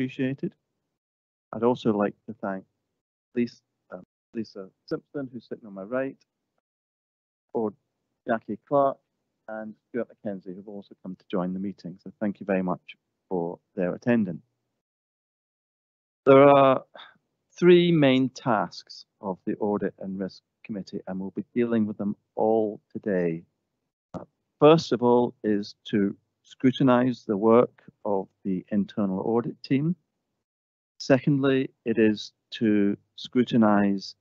appreciated. I'd also like to thank Lisa Simpson, who's sitting on my right, or Jackie Clark and Stuart McKenzie, who've also come to join the meeting. So thank you very much for their attendance. There are three main tasks of the Audit and Risk Committee, and we'll be dealing with them all today. First of all is to scrutinise the work of the internal audit team. Secondly, it is to scrutinise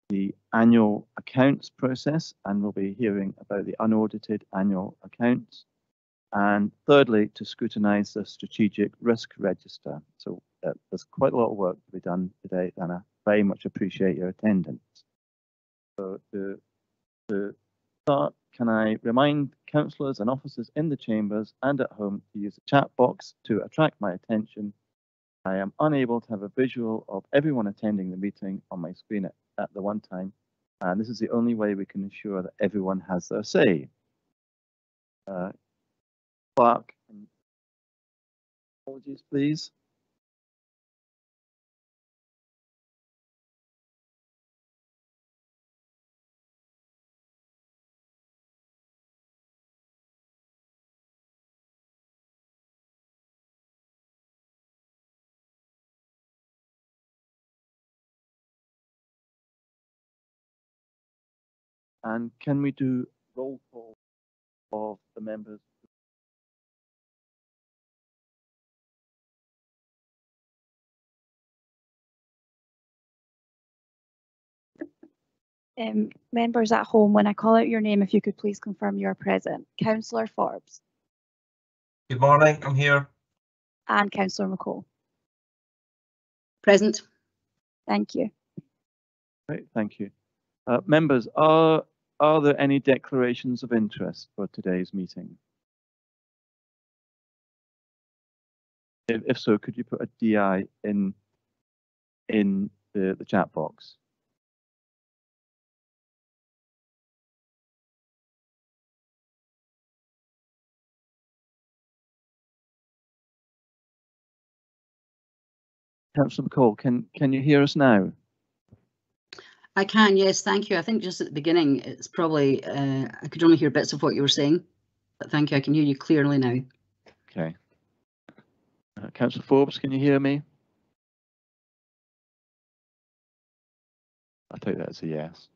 the annual accounts process, and we'll be hearing about the unaudited annual accounts. And thirdly, to scrutinise the strategic risk register. So there's quite a lot of work to be done today, and I very much appreciate your attendance. So to start, can I remind councillors and officers in the chambers and at home to use the chat box to attract my attention. I am unable to have a visual of everyone attending the meeting on my screen at the one time, and this is the only way we can ensure that everyone has their say. Clark, apologies, please. And can we do roll call of the members? Members at home, when I call out your name, if you could please confirm you're present. Councillor Forbes. Good morning, I'm here. And Councillor McCall. Present. Thank you. Great, thank you. Members, are there any declarations of interest for today's meeting? If so, could you put a DI in the chat box? Councillor McCall, can you hear us now? I can, yes, thank you. I think just at the beginning, it's probably, I could only hear bits of what you were saying, but thank you, I can hear you clearly now. Okay. Councillor Forbes, can you hear me? I take that as a yes.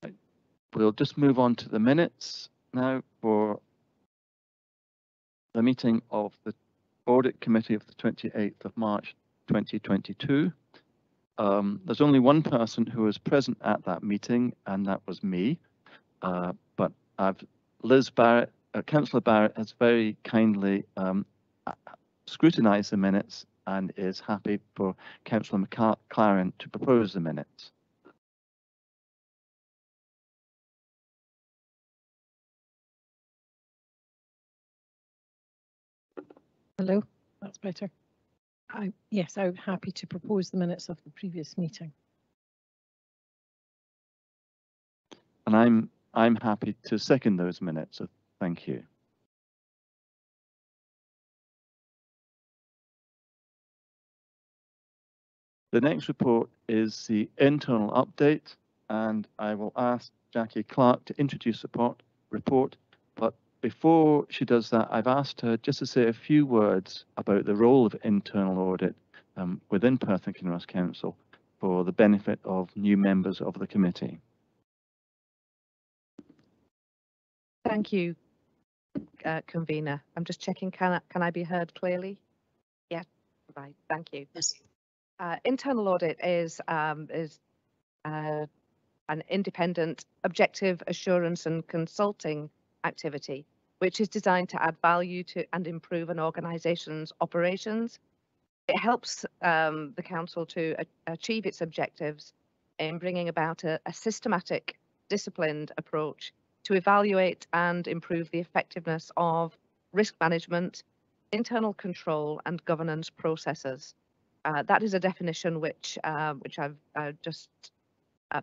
Right. We'll just move on to the minutes now for the meeting of the Audit Committee of the 28th of March 2022. There's only one person who was present at that meeting, and that was me. But Liz Barrett, Councillor Barrett, has very kindly scrutinised the minutes and is happy for Councillor McLaren to propose the minutes. Hello, that's better. Yes, I'm happy to propose the minutes of the previous meeting. And I'm happy to second those minutes, so thank you. The next report is the internal update, and I will ask Jackie Clark to introduce the report. But before she does that, I've asked her just to say a few words about the role of internal audit within Perth and Kinross Council for the benefit of new members of the committee. Thank you, convener. I'm just checking, can I be heard clearly? Yeah, right, thank you. Yes. Internal audit is an independent, objective assurance and consulting activity, which is designed to add value to and improve an organisation's operations. It helps the council to achieve its objectives in bringing about a systematic, disciplined approach to evaluate and improve the effectiveness of risk management, internal control and governance processes. That is a definition which I've just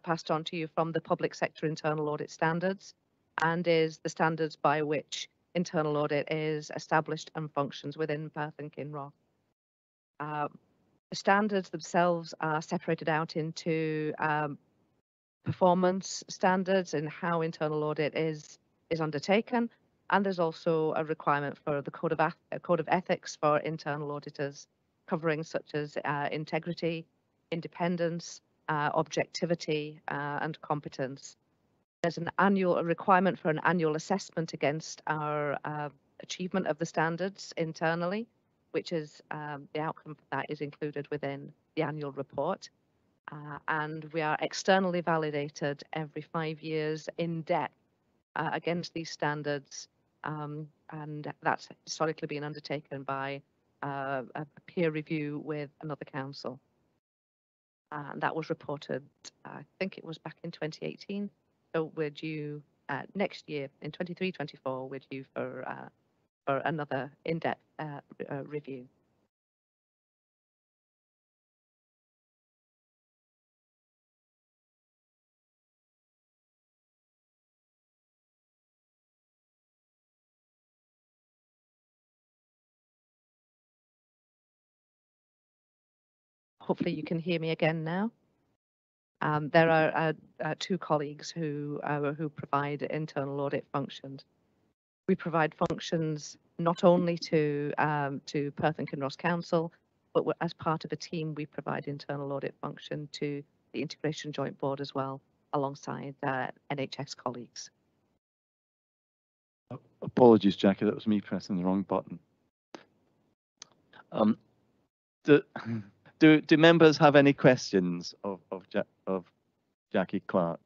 passed on to you from the public sector internal audit standards, and is the standards by which internal audit is established and functions within Perth and Kinross. The standards themselves are separated out into performance standards and how internal audit is undertaken, and there's also a requirement for the code of ethics for internal auditors, covering such as integrity, independence, objectivity, and competence. There's a requirement for an annual assessment against our achievement of the standards internally, which is the outcome for that is included within the annual report. And we are externally validated every 5 years in depth against these standards, and that's historically been undertaken by a peer review with another council. And that was reported, I think it was back in 2018. So we're due next year in 23-24. We're due for another in-depth review. Hopefully you can hear me again now. There are 2 colleagues who provide internal audit functions. We provide functions not only to Perth and Kinross Council, but as part of a team, we provide internal audit function to the Integration Joint Board as well, alongside NHS colleagues. Apologies, Jackie, that was me pressing the wrong button. Do members have any questions of Jackie Clark?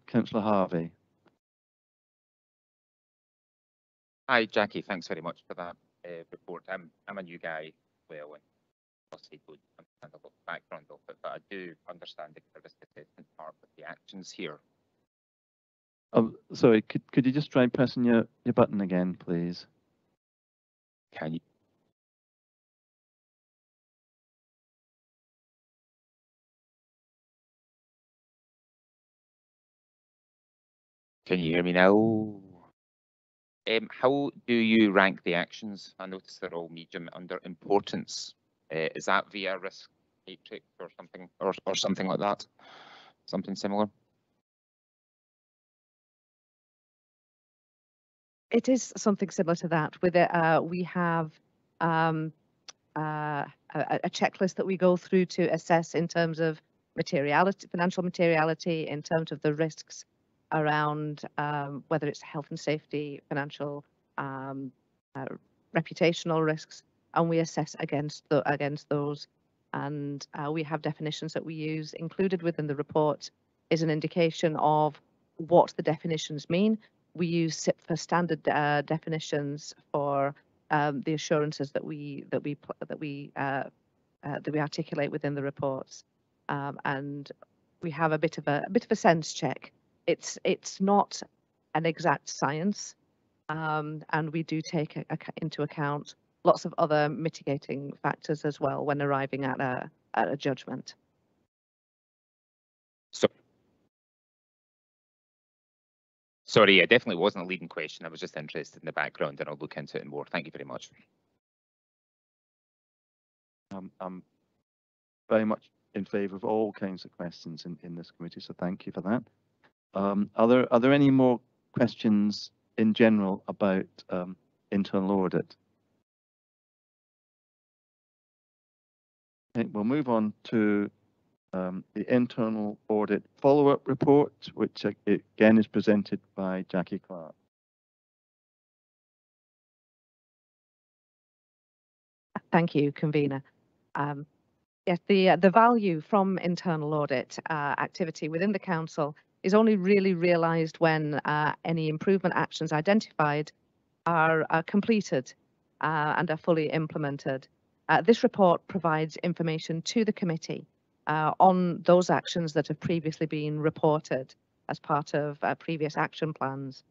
Councillor Harvey. Hi, Jackie. Thanks very much for that report. I'm a new guy, well, and obviously don't understand a lot of background of it, but I do understand the risk assessment part of the actions here. Sorry, could you just try pressing your button again, please? Can you? Can you hear me now? How do you rank the actions? I notice they're all medium under importance. Is that via risk matrix or something like that? Something similar? It is something similar to that. With it, we have a checklist that we go through to assess in terms of materiality, financial materiality, in terms of the risks around whether it's health and safety, financial, reputational risks, and we assess against those. And we have definitions that we use. Included within the report is an indication of what the definitions mean. We use SIPFA standard definitions for the assurances that we articulate within the reports, and we have a bit of a sense check. It's not an exact science, and we do take into account lots of other mitigating factors as well when arriving at a judgment. So, sorry, it definitely wasn't a leading question. I was just interested in the background, and I'll look into it more. Thank you very much. I'm very much in favour of all kinds of questions in this committee, so thank you for that. Are there any more questions in general about internal audit? Okay, we'll move on to the internal audit follow-up report, which again is presented by Jackie Clark. Thank you, convener. Yes, the value from internal audit activity within the council is only really realised when any improvement actions identified are completed and are fully implemented. This report provides information to the committee on those actions that have previously been reported as part of previous action plans.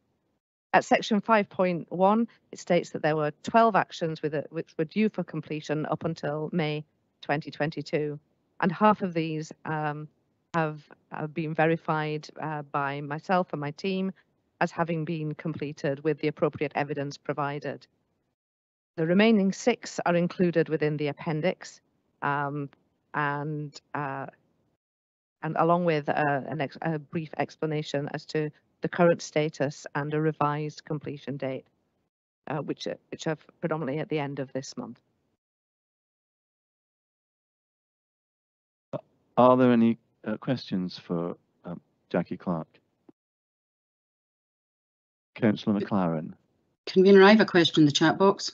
At section 5.1, it states that there were 12 actions which were due for completion up until May 2022. and half of these have been verified by myself and my team as having been completed with the appropriate evidence provided. The remaining 6 are included within the appendix, and along with a brief explanation as to the current status and a revised completion date, which are predominantly at the end of this month. Are there any questions for Jackie Clark? Councillor McLaren. Convener, I have a question in the chat box.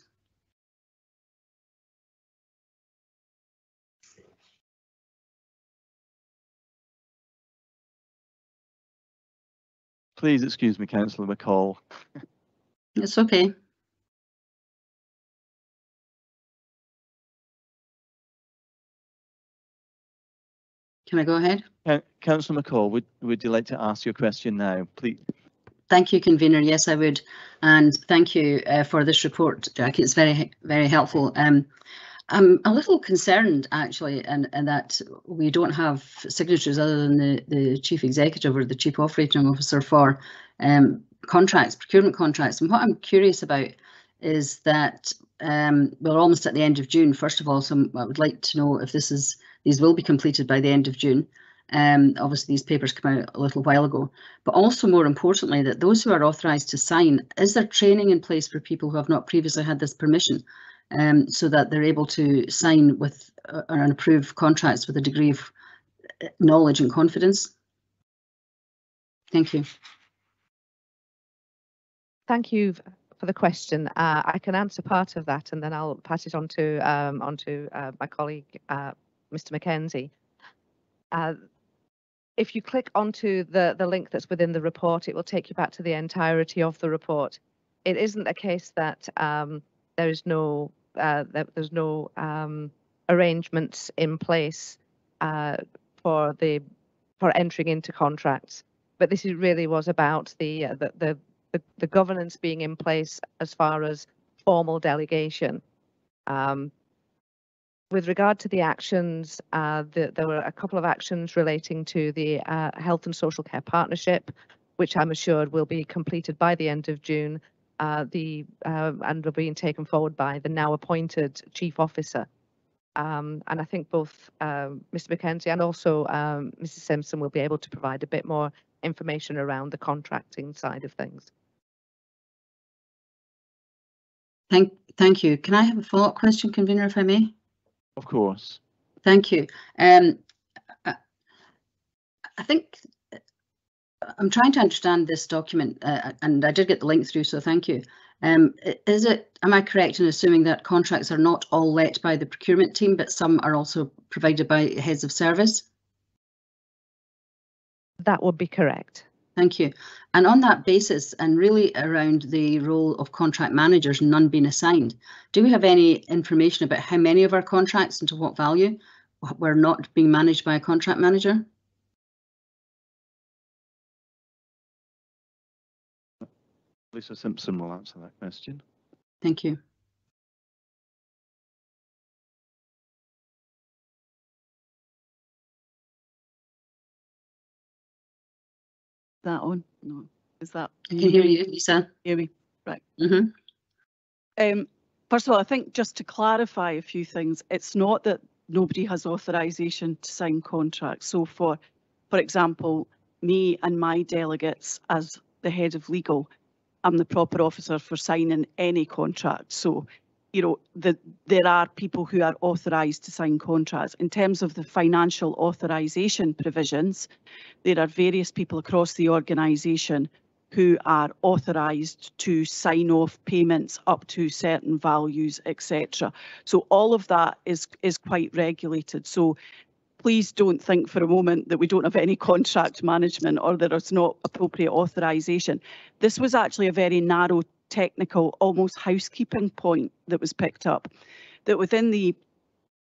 Please excuse me, Councillor McCall. It's okay. Can I go ahead? Councillor McCall, would you like to ask your question now, please? Thank you, Convener. Yes, I would. And thank you for this report, Jackie. It's very, very helpful. I'm a little concerned, actually, and that we don't have signatures other than the Chief Executive or the Chief Operating Officer for contracts, procurement contracts. And what I'm curious about is that we're almost at the end of June, first of all, so I would like to know if these will be completed by the end of June. Obviously, these papers came out a little while ago, but also more importantly, that those who are authorised to sign, is there training in place for people who have not previously had this permission, so that they're able to sign with and approve contracts with a degree of knowledge and confidence? Thank you. Thank you for the question. I can answer part of that, and then I'll pass it on to my colleague, Mr. Mackenzie. If you click onto the link that's within the report, it will take you back to the entirety of the report. It isn't a case that there's no arrangements in place for entering into contracts, but this really was about the governance being in place as far as formal delegation. With regard to the actions, there were a couple of actions relating to the Health and Social Care Partnership, which I'm assured will be completed by the end of June, and are being taken forward by the now appointed Chief Officer. And I think both Mr. Mackenzie and also Mrs. Simpson will be able to provide a bit more information around the contracting side of things. Thank you. Can I have a follow-up question, Convener, if I may? Of course. Thank you. I think I'm trying to understand this document, and I did get the link through, so thank you. Am I correct in assuming that contracts are not all let by the procurement team, but some are also provided by heads of service? That would be correct. Thank you. And on that basis, and really around the role of contract managers, none being assigned, do we have any information about how many of our contracts and to what value were not being managed by a contract manager? Lisa Simpson will answer that question. Thank you. That on? No. Is that? I can hear you, Lisa. Hear me? Right. Mm-hmm. First of all, I think just to clarify a few things, it's not that nobody has authorisation to sign contracts. So for example, me and my delegates as the head of legal, I'm the proper officer for signing any contract. So, you know, there are people who are authorised to sign contracts. In terms of the financial authorisation provisions, there are various people across the organisation who are authorised to sign off payments up to certain values, etc. So all of that is quite regulated. So please don't think for a moment that we don't have any contract management or there is not appropriate authorisation. This was actually a very narrow, technical, almost housekeeping point that was picked up, that within the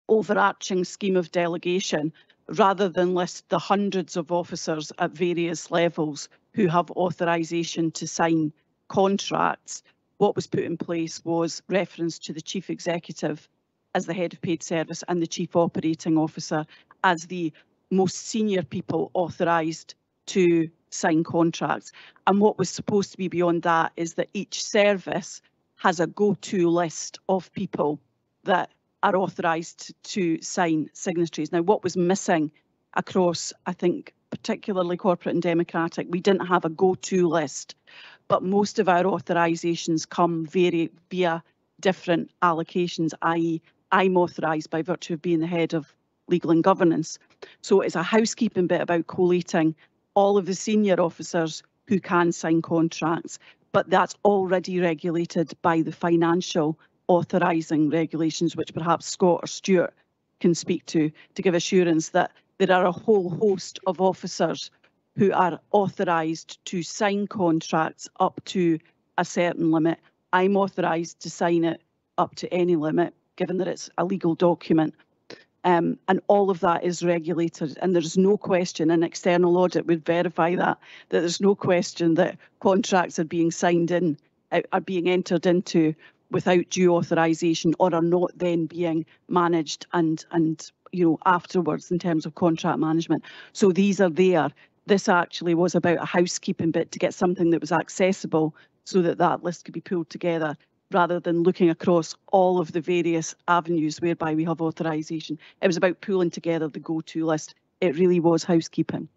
overarching scheme of delegation, rather than list the hundreds of officers at various levels who have authorisation to sign contracts, what was put in place was reference to the Chief Executive as the head of paid service and the Chief Operating Officer as the most senior people authorised to sign contracts. And what was supposed to be beyond that is that each service has a go-to list of people that are authorised to sign signatories. Now, what was missing across, I think, particularly corporate and democratic, we didn't have a go-to list, but most of our authorisations come via different allocations, i.e. I'm authorised by virtue of being the head of legal and governance. So it's a housekeeping bit about collating all of the senior officers who can sign contracts, but that's already regulated by the financial authorising regulations, which perhaps Scott or Stuart can speak to give assurance that there are a whole host of officers who are authorised to sign contracts up to a certain limit. I'm authorised to sign it up to any limit, given that it's a legal document. And all of that is regulated, and there's no question, an external audit would verify that there's no question that contracts are being signed in, are being entered into without due authorisation, or are not then being managed and afterwards in terms of contract management. So these are there. This actually was about a housekeeping bit to get something that was accessible so that that list could be pulled together, rather than looking across all of the various avenues whereby we have authorisation. It was about pulling together the go-to list. It really was housekeeping.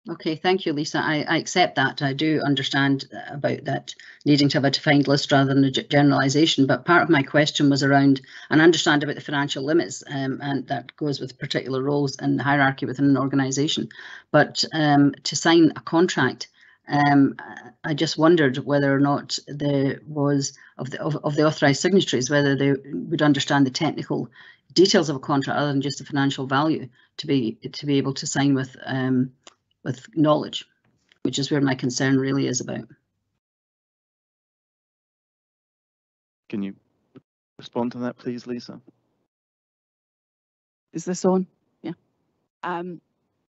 Okay, thank you, Lisa. I accept that. I do understand about that needing to have a defined list rather than a generalisation, but part of my question was around, and I understand about the financial limits, and that goes with particular roles and hierarchy within an organisation. But to sign a contract, I just wondered whether or not there was, of the authorised signatories, whether they would understand the technical details of a contract other than just the financial value to be able to sign with knowledge, which is where my concern really is about. Can you respond to that, please, Lisa? Is this on? Yeah.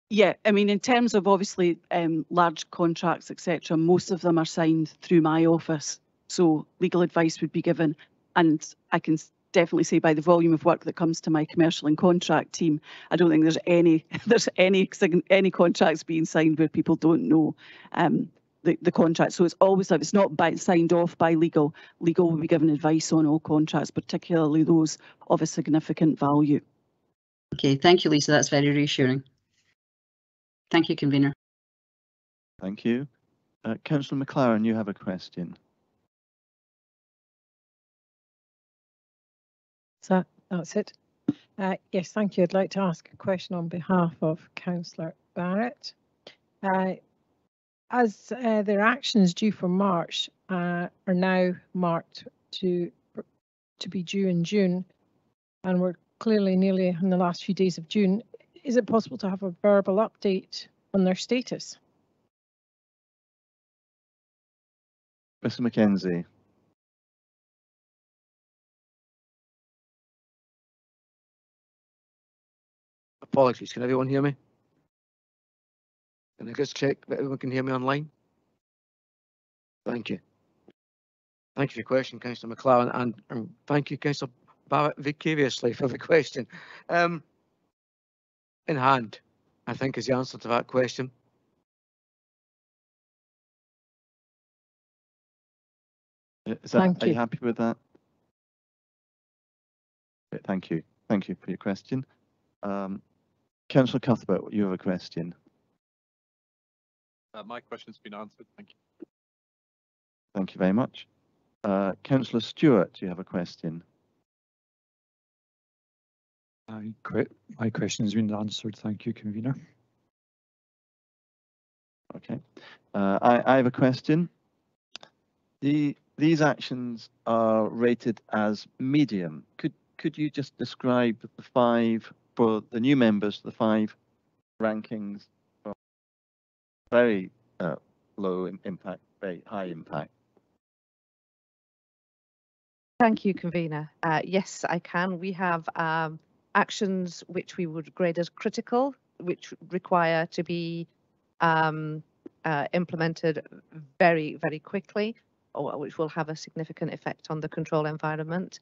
Yeah, I mean, in terms of obviously large contracts, etc., most of them are signed through my office. So legal advice would be given, and I can definitely say by the volume of work that comes to my commercial and contract team, I don't think there's any contracts being signed where people don't know the contract. So it's always, if it's not signed off by legal will be given advice on all contracts, particularly those of a significant value. Okay, thank you, Lisa. That's very reassuring. Thank you, Convener. Thank you. Councillor McLaren, you have a question. So that's it. Yes, thank you. I'd like to ask a question on behalf of Councillor Barrett. As their actions due for March are now marked to be due in June, and we're clearly nearly in the last few days of June, is it possible to have a verbal update on their status? Mr. Mackenzie. Apologies, can everyone hear me? Can I just check that everyone can hear me online? Thank you. Thank you for your question, Councillor McLaren, and thank you, Councillor Barrett, vicariously for the question. In hand, I think, is the answer to that question. Are you happy with that? Okay, thank you. Thank you for your question. Councillor Cuthbert, you have a question. My question's been answered. Thank you. Thank you very much. Councillor Stewart, you have a question. My question has been answered. Thank you, Convener. Okay. I have a question. These actions are rated as medium. Could you just describe the 5 for the new members, the 5 rankings from very low impact, very high impact? Thank you, Convener. Yes, I can. We have actions which we would grade as critical, which require to be implemented very, very quickly, or which will have a significant effect on the control environment.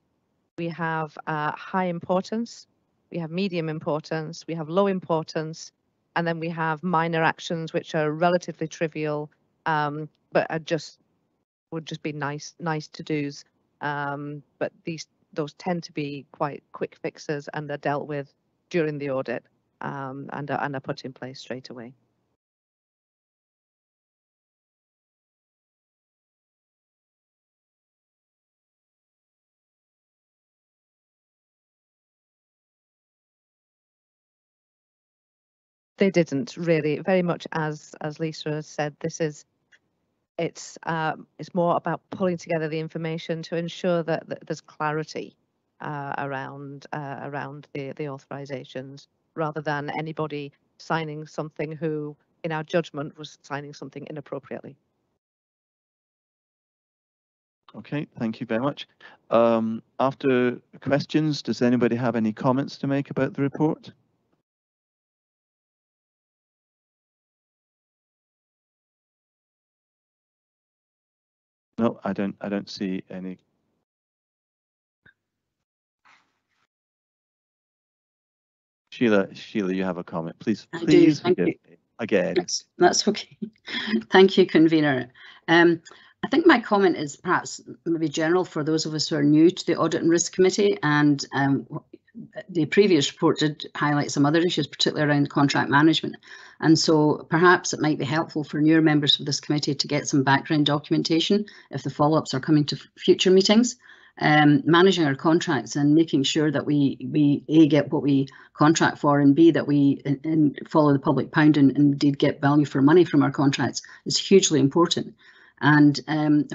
We have high importance. we have medium importance, we have low importance, and then we have minor actions which are relatively trivial, but would just be nice to do's. But those tend to be quite quick fixes and are dealt with during the audit, and are put in place straight away. They didn't really, very much as Lisa has said. It's more about pulling together the information to ensure that there's clarity around the authorisations, rather than anybody signing something who, in our judgment, was signing something inappropriately. Okay, thank you very much. After questions, does anybody have any comments to make about the report? No, I don't see any. Sheila, you have a comment, please. I Please do. Thank forgive you. me again. That's okay. Thank you, convener. I think my comment is perhaps maybe general for those of us who are new to the Audit and Risk Committee, and the previous report did highlight some other issues, particularly around contract management. And so perhaps it might be helpful for newer members of this committee to get some background documentation if the follow-ups are coming to future meetings. Managing our contracts and making sure that we A, get what we contract for, and B, that we follow the public pound and indeed get value for money from our contracts is hugely important. And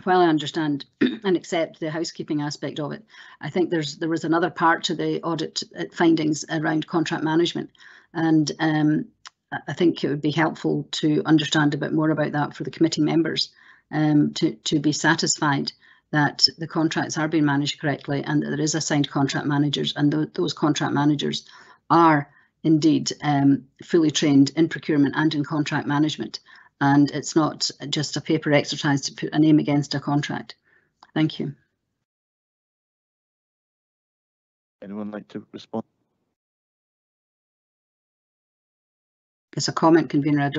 while I understand and accept the housekeeping aspect of it, I think there was another part to the audit findings around contract management, and I think it would be helpful to understand a bit more about that for the committee members, to be satisfied that the contracts are being managed correctly and that there is assigned contract managers, and those contract managers are indeed fully trained in procurement and in contract management. And it's not just a paper exercise to put a name against a contract. Thank you. Anyone like to respond? It's a comment, convener. I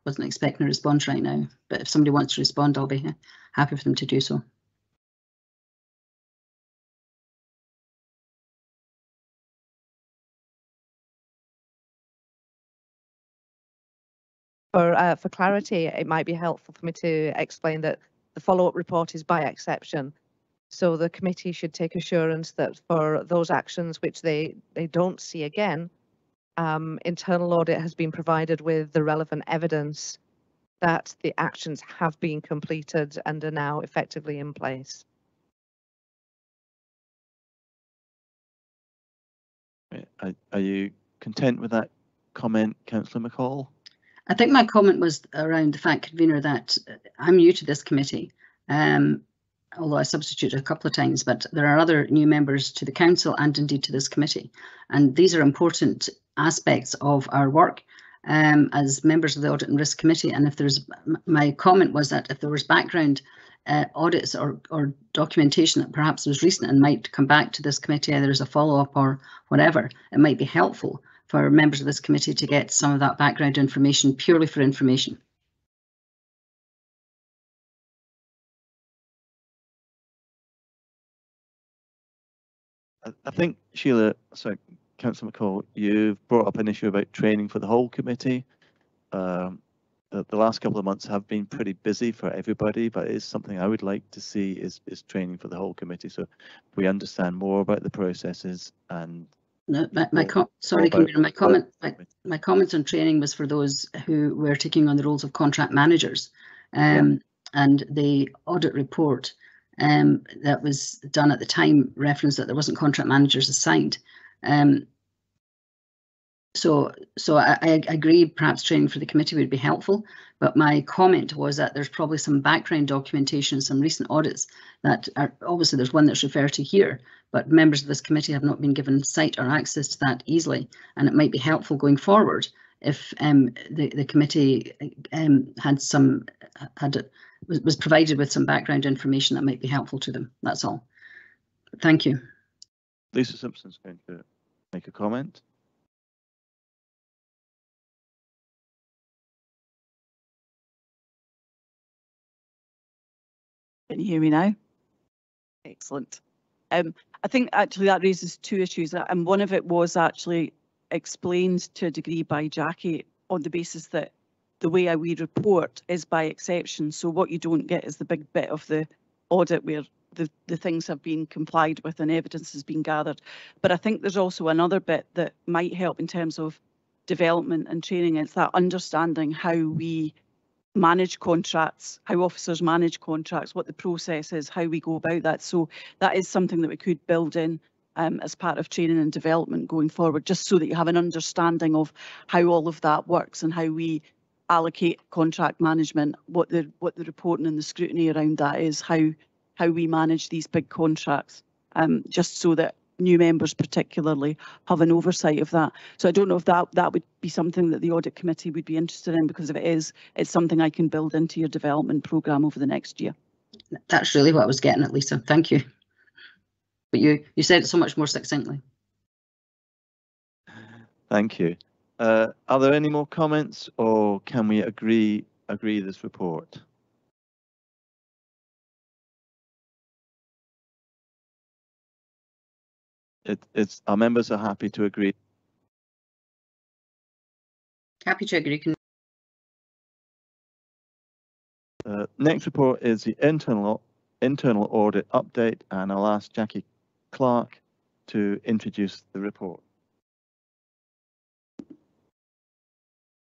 wasn't expecting a response right now, but if somebody wants to respond, I'll be happy for them to do so. For clarity, it might be helpful for me to explain that the follow-up report is by exception. So the committee should take assurance that for those actions which they don't see again, internal audit has been provided with the relevant evidence that the actions have been completed and are now effectively in place. Are you content with that comment, Councillor McCall? I think my comment was around the fact, convener, that I'm new to this committee, although I substituted a couple of times, but there are other new members to the council and indeed to this committee. And these are important aspects of our work as members of the Audit and Risk Committee. And if there's, my comment was that if there was background audits or documentation that perhaps was recent and might come back to this committee, either as a follow-up or whatever, it might be helpful for members of this committee to get some of that background information purely for information. I think, Sheila, sorry, Councillor McCall, you've brought up an issue about training for the whole committee. The last couple of months have been pretty busy for everybody, but it's something I would like to see is training for the whole committee, so we understand more about the processes. And no, my comment on training was for those who were taking on the roles of contract managers, and the audit report that was done at the time referenced that there wasn't contract managers assigned. So I agree perhaps training for the committee would be helpful, but my comment was that there's probably some background documentation, some recent audits that are, obviously there's one that's referred to here, but members of this committee have not been given sight or access to that easily, and it might be helpful going forward if the committee was provided with some background information that might be helpful to them. That's all. Thank you. Lisa Simpson's going to make a comment. Can you hear me now? Excellent. I think actually that raises two issues, and one of it was actually explained to a degree by Jackie on the basis that the way we report is by exception. So what you don't get is the big bit of the audit where the things have been complied with and evidence has been gathered. But I think there's also another bit that might help in terms of development and training. It's that understanding how we manage contracts, how officers manage contracts, what the process is, how we go about that. So that is something that we could build in as part of training and development going forward, just so that you have an understanding of how all of that works and how we allocate contract management, what the reporting and the scrutiny around that is, how we manage these big contracts, just so that new members particularly have an oversight of that. So I don't know if that would be something that the audit committee would be interested in, because if it is, it's something I can build into your development programme over the next year. That's really what I was getting at, Lisa. Thank you. But you said it so much more succinctly. Thank you. Are there any more comments, or can we agree this report? It's our members are happy to agree. Happy to agree. Next report is the internal audit update, and I'll ask Jackie Clark to introduce the report.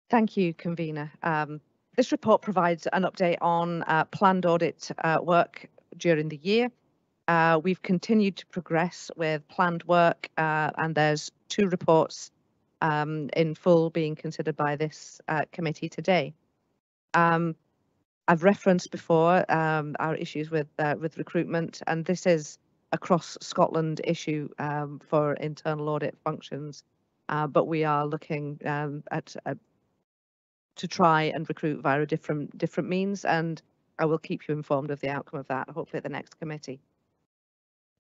Thank you, convener. This report provides an update on planned audit work during the year. We've continued to progress with planned work, and there's 2 reports in full being considered by this committee today. I've referenced before our issues with recruitment, and this is a cross Scotland issue for internal audit functions, but we are looking to try and recruit via different means, and I will keep you informed of the outcome of that, hopefully at the next committee.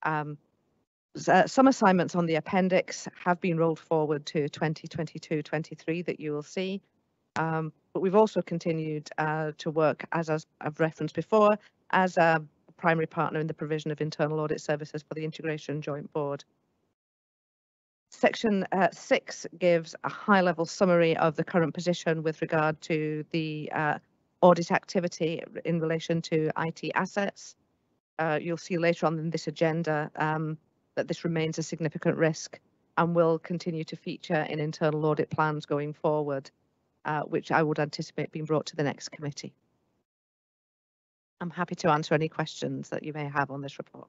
Some assignments on the appendix have been rolled forward to 2022-23 that you will see, but we've also continued to work, as I've referenced before, as a primary partner in the provision of internal audit services for the Integration Joint Board. Section 6 gives a high-level summary of the current position with regard to the audit activity in relation to IT assets. You'll see later on in this agenda that this remains a significant risk and will continue to feature in internal audit plans going forward, which I would anticipate being brought to the next committee. I'm happy to answer any questions that you may have on this report.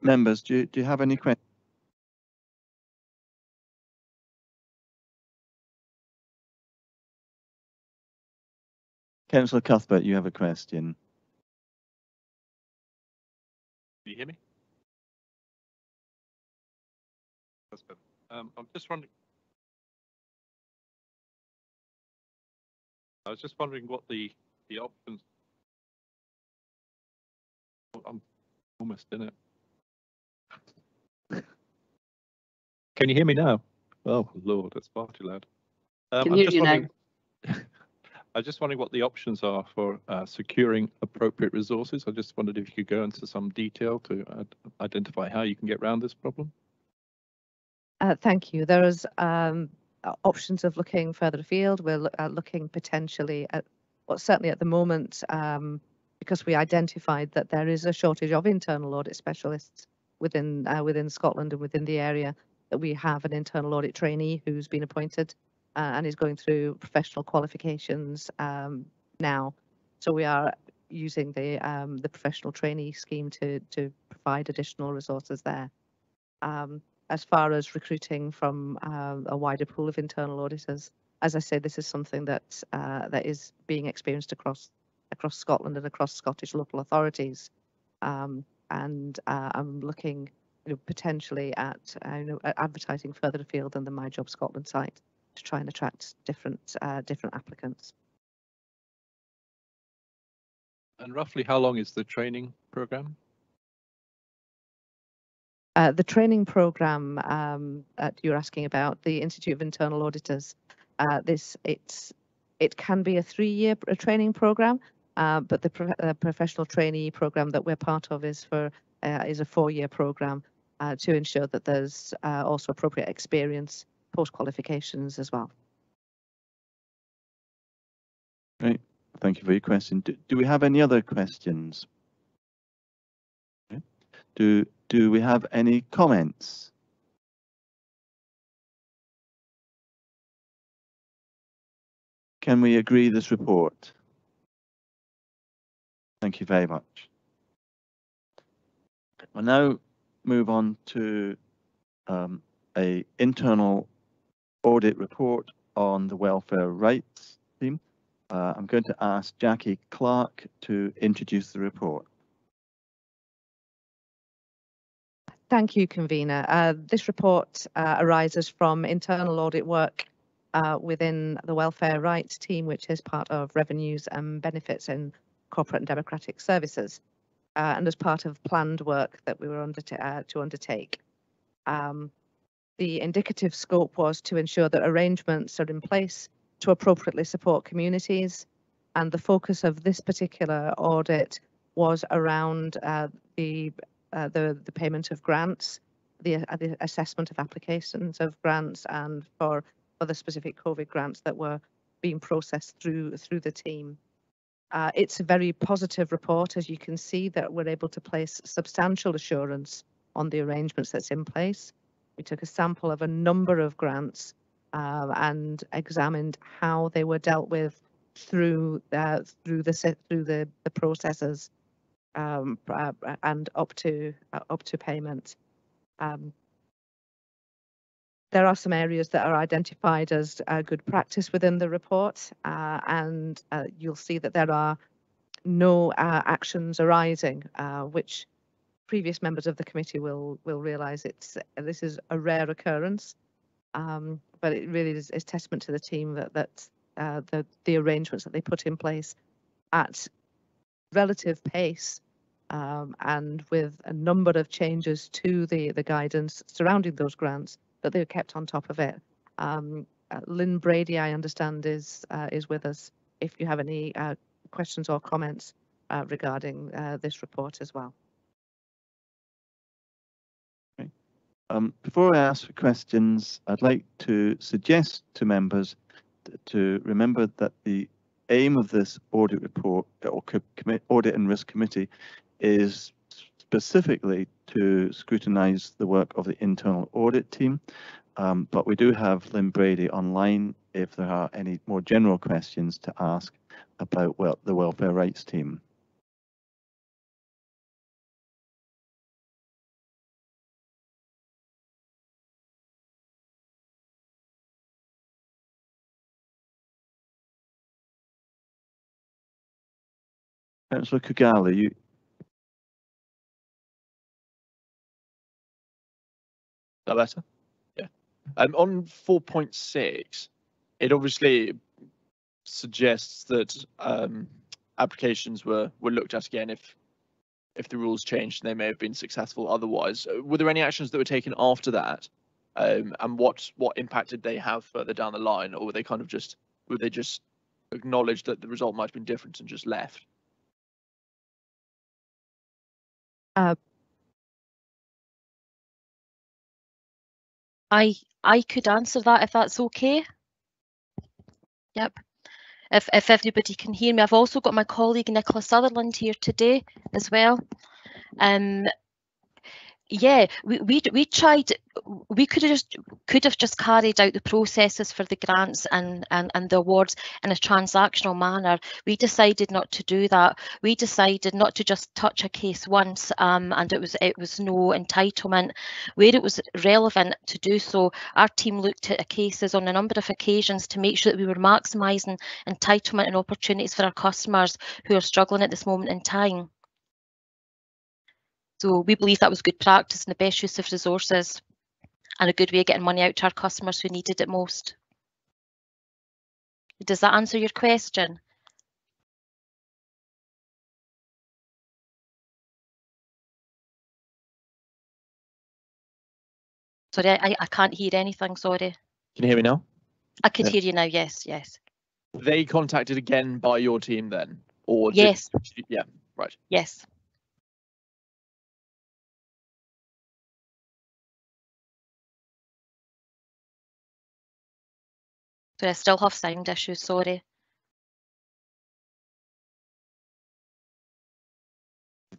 Members, do you have any questions? Councillor Cuthbert, you have a question. Can you hear me? That's good. I'm just wondering. I was just wondering what the options. I'm almost in it. Can you hear me now? Oh Lord, that's far too loud. Can hear you now. I was just wondering what the options are for securing appropriate resources. I just wondered if you could go into some detail to identify how you can get around this problem. Thank you. There is options of looking further afield. We're looking potentially at, well, certainly at the moment, because we identified that there is a shortage of internal audit specialists within Scotland and within the area, that we have an internal audit trainee who's been appointed and is going through professional qualifications now. So we are using the professional trainee scheme to provide additional resources there. As far as recruiting from a wider pool of internal auditors, as I say, this is something that that is being experienced across Scotland and across Scottish local authorities. And I'm looking, potentially at advertising further afield than the My Job Scotland site to try and attract different applicants. And roughly how long is the training program? The training program that you're asking about, the Institute of Internal Auditors, it can be a 3-year training program, but the professional trainee program that we're part of is a 4-year program to ensure that there's also appropriate experience post qualifications as well. Great, thank you for your question. Do we have any other questions? Okay. Do we have any comments? Can we agree this report? Thank you very much. We'll now move on to a internal audit report on the welfare rights team. I'm going to ask Jackie Clark to introduce the report. Thank you, convener. This report arises from internal audit work within the welfare rights team, which is part of revenues and benefits in corporate and democratic services, and as part of planned work that we were to undertake. The indicative scope was to ensure that arrangements are in place to appropriately support communities, and the focus of this particular audit was around the payment of grants, the assessment of applications of grants, and for other specific COVID grants that were being processed through the team. It's a very positive report, as you can see, that we're able to place substantial assurance on the arrangements that's in place. We took a sample of a number of grants and examined how they were dealt with through the processes and up to payment. There are some areas that are identified as good practice within the report, and you'll see that there are no actions arising, which previous members of the committee will realise this is a rare occurrence, but it really is testament to the team that the arrangements that they put in place at relative pace and with a number of changes to the guidance surrounding those grants, that they kept on top of it. Lynn Brady, I understand, is with us if you have any questions or comments regarding this report as well. Okay. Before I ask for questions, I'd like to suggest to members to remember that the aim of this audit report or audit and risk committee is specifically to scrutinise the work of the internal audit team, but we do have Lynn Brady online if there are any more general questions to ask about the welfare rights team. Councillor Kugala, you. That better? Yeah. On 4.6, it obviously suggests that applications were looked at again if the rules changed and they may have been successful otherwise. Were there any actions that were taken after that? And what impact did they have further down the line, or were they just acknowledged that the result might have been different and just left? I could answer that if that's okay. Yep. If everybody can hear me, I've also got my colleague Nicola Sutherland here today as well. Yeah, we tried. We could have just carried out the processes for the grants and the awards in a transactional manner. We decided not to do that. We decided not to just touch a case once, and it was no entitlement. Where it was relevant to do so, our team looked at cases on a number of occasions to make sure that we were maximising entitlement and opportunities for our customers who are struggling at this moment in time. So we believe that was good practice and the best use of resources and a good way of getting money out to our customers who needed it most. Does that answer your question? Sorry, I can't hear anything, sorry. Can you hear me now? I could hear you now, yes, yes. They contacted again by your team then, or Yes. yeah, right. Yes. So I still have sound issues, sorry.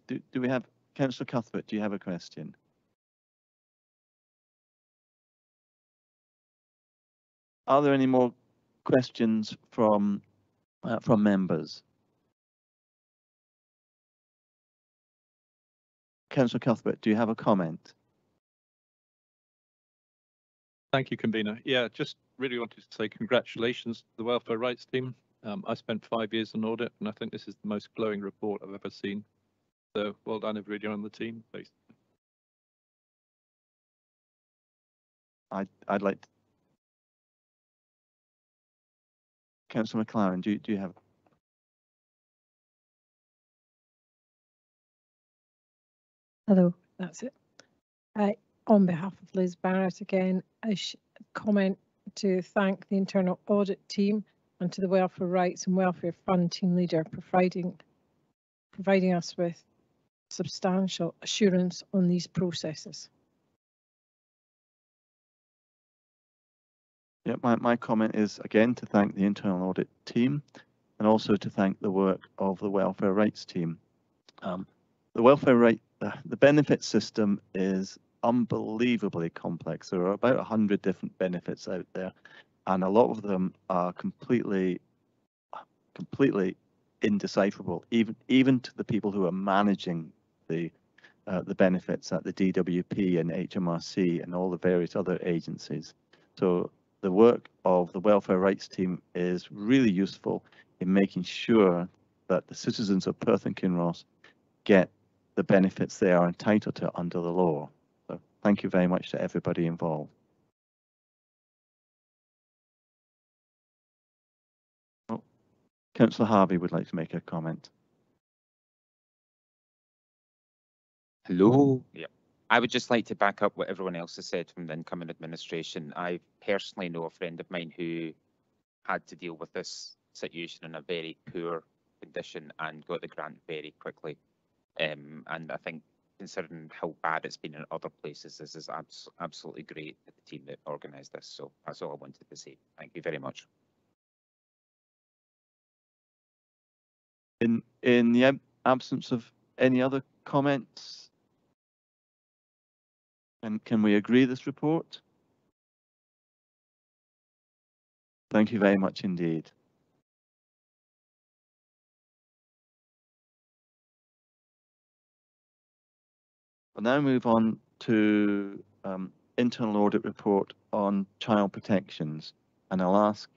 Do we have, Councillor Cuthbert, do you have a question? Are there any more questions from members? Councillor Cuthbert, do you have a comment? Thank you, convener. Yeah, just really wanted to say congratulations to the welfare rights team. I spent 5 years in audit, and I think this is the most glowing report I've ever seen. So well done, everybody on the team. I'd like to... Councillor McLaren, do you have? Hello, that's it. On behalf of Liz Barrett again, I comment to thank the internal audit team and to the Welfare Rights and Welfare Fund team leader providing us with substantial assurance on these processes. Yeah, my comment is again to thank the internal audit team and also to thank the work of the welfare rights team. The welfare right, the benefit system is unbelievably complex. There are about 100 different benefits out there, and a lot of them are completely indecipherable, even to the people who are managing the benefits at the DWP and HMRC and all the various other agencies. So the work of the welfare rights team is really useful in making sure that the citizens of Perth and Kinross get the benefits they are entitled to under the law. So thank you very much to everybody involved. Oh, Councillor Harvey would like to make a comment. Hello. Yeah. I would just like to back up what everyone else has said from the incoming administration. I personally know a friend of mine who had to deal with this situation in a very poor condition and got the grant very quickly. And I think, considering how bad it's been in other places, this is absolutely great that the team that organised this. So that's all I wanted to say. Thank you very much. In the absence of any other comments, and can we agree this report? Thank you very much indeed. We'll now move on to internal audit report on child protections, and I'll ask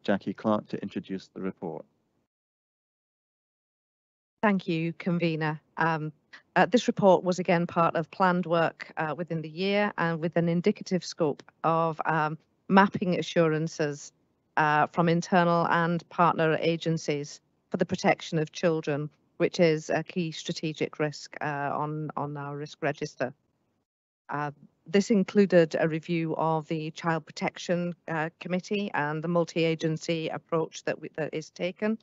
Jackie Clark to introduce the report. Thank you, convener. This report was again part of planned work within the year and with an indicative scope of mapping assurances from internal and partner agencies for the protection of children, which is a key strategic risk on our risk register. This included a review of the Child Protection Committee and the multi-agency approach that is taken,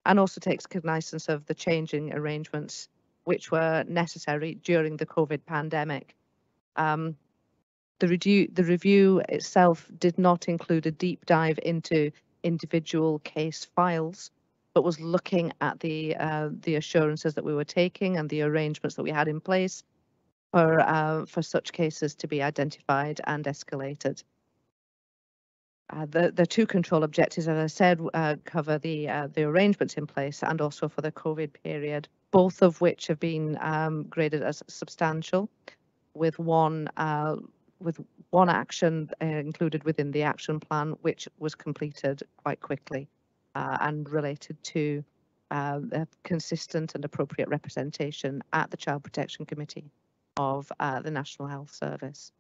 and also takes cognizance of the changing arrangements which were necessary during the COVID pandemic. The review itself did not include a deep dive into individual case files, but was looking at the assurances that we were taking and the arrangements that we had in place for such cases to be identified and escalated. The two control objectives, as I said, cover the arrangements in place and also for the COVID period, both of which have been graded as substantial, with one action included within the action plan, which was completed quite quickly and related to a consistent and appropriate representation at the Child Protection Committee of the National Health Service,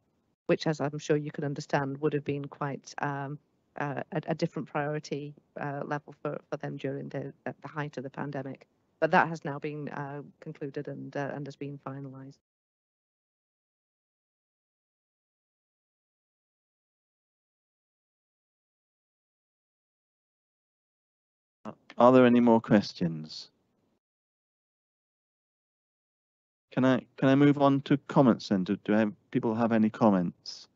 which, as I'm sure you can understand, would have been quite a different priority level for them during the height of the pandemic. But that has now been concluded and has been finalised. Are there any more questions? Can I move on to comments then? Do people have any comments?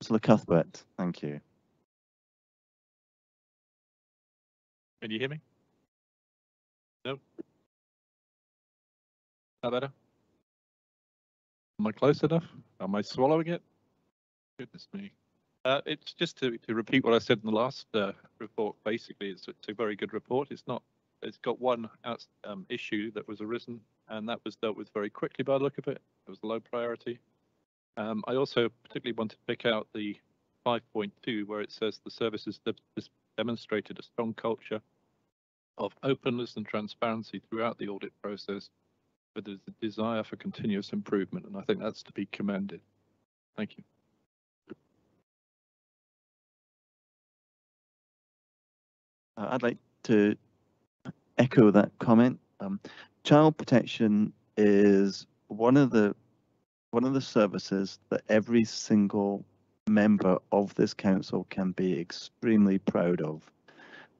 Councillor Cuthbert, thank you. Can you hear me? No? That better? Am I close enough? Am I swallowing it? Goodness me. It's just to repeat what I said in the last report. Basically, it's a very good report. It's got one issue that was arisen, and that was dealt with very quickly by the look of it. It was a low priority. I also particularly want to pick out the 5.2, where it says the services demonstrated a strong culture of openness and transparency throughout the audit process, but there's a desire for continuous improvement, and I think that's to be commended. Thank you. I'd like to echo that comment. Child protection is one of the services that every single member of this council can be extremely proud of.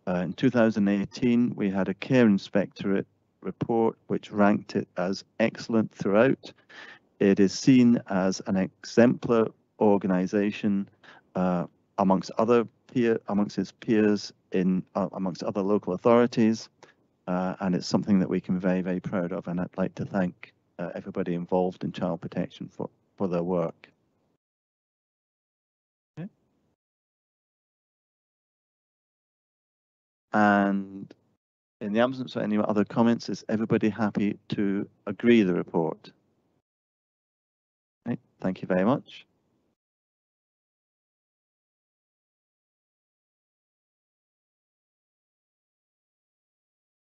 In 2018, we had a Care Inspectorate report which ranked it as excellent throughout. It is seen as an exemplar organisation amongst its peers amongst other local authorities, and it's something that we can be very, very proud of. And I'd like to thank everybody involved in child protection for their work. Okay. And in the absence of any other comments, is everybody happy to agree the report? Okay, thank you very much.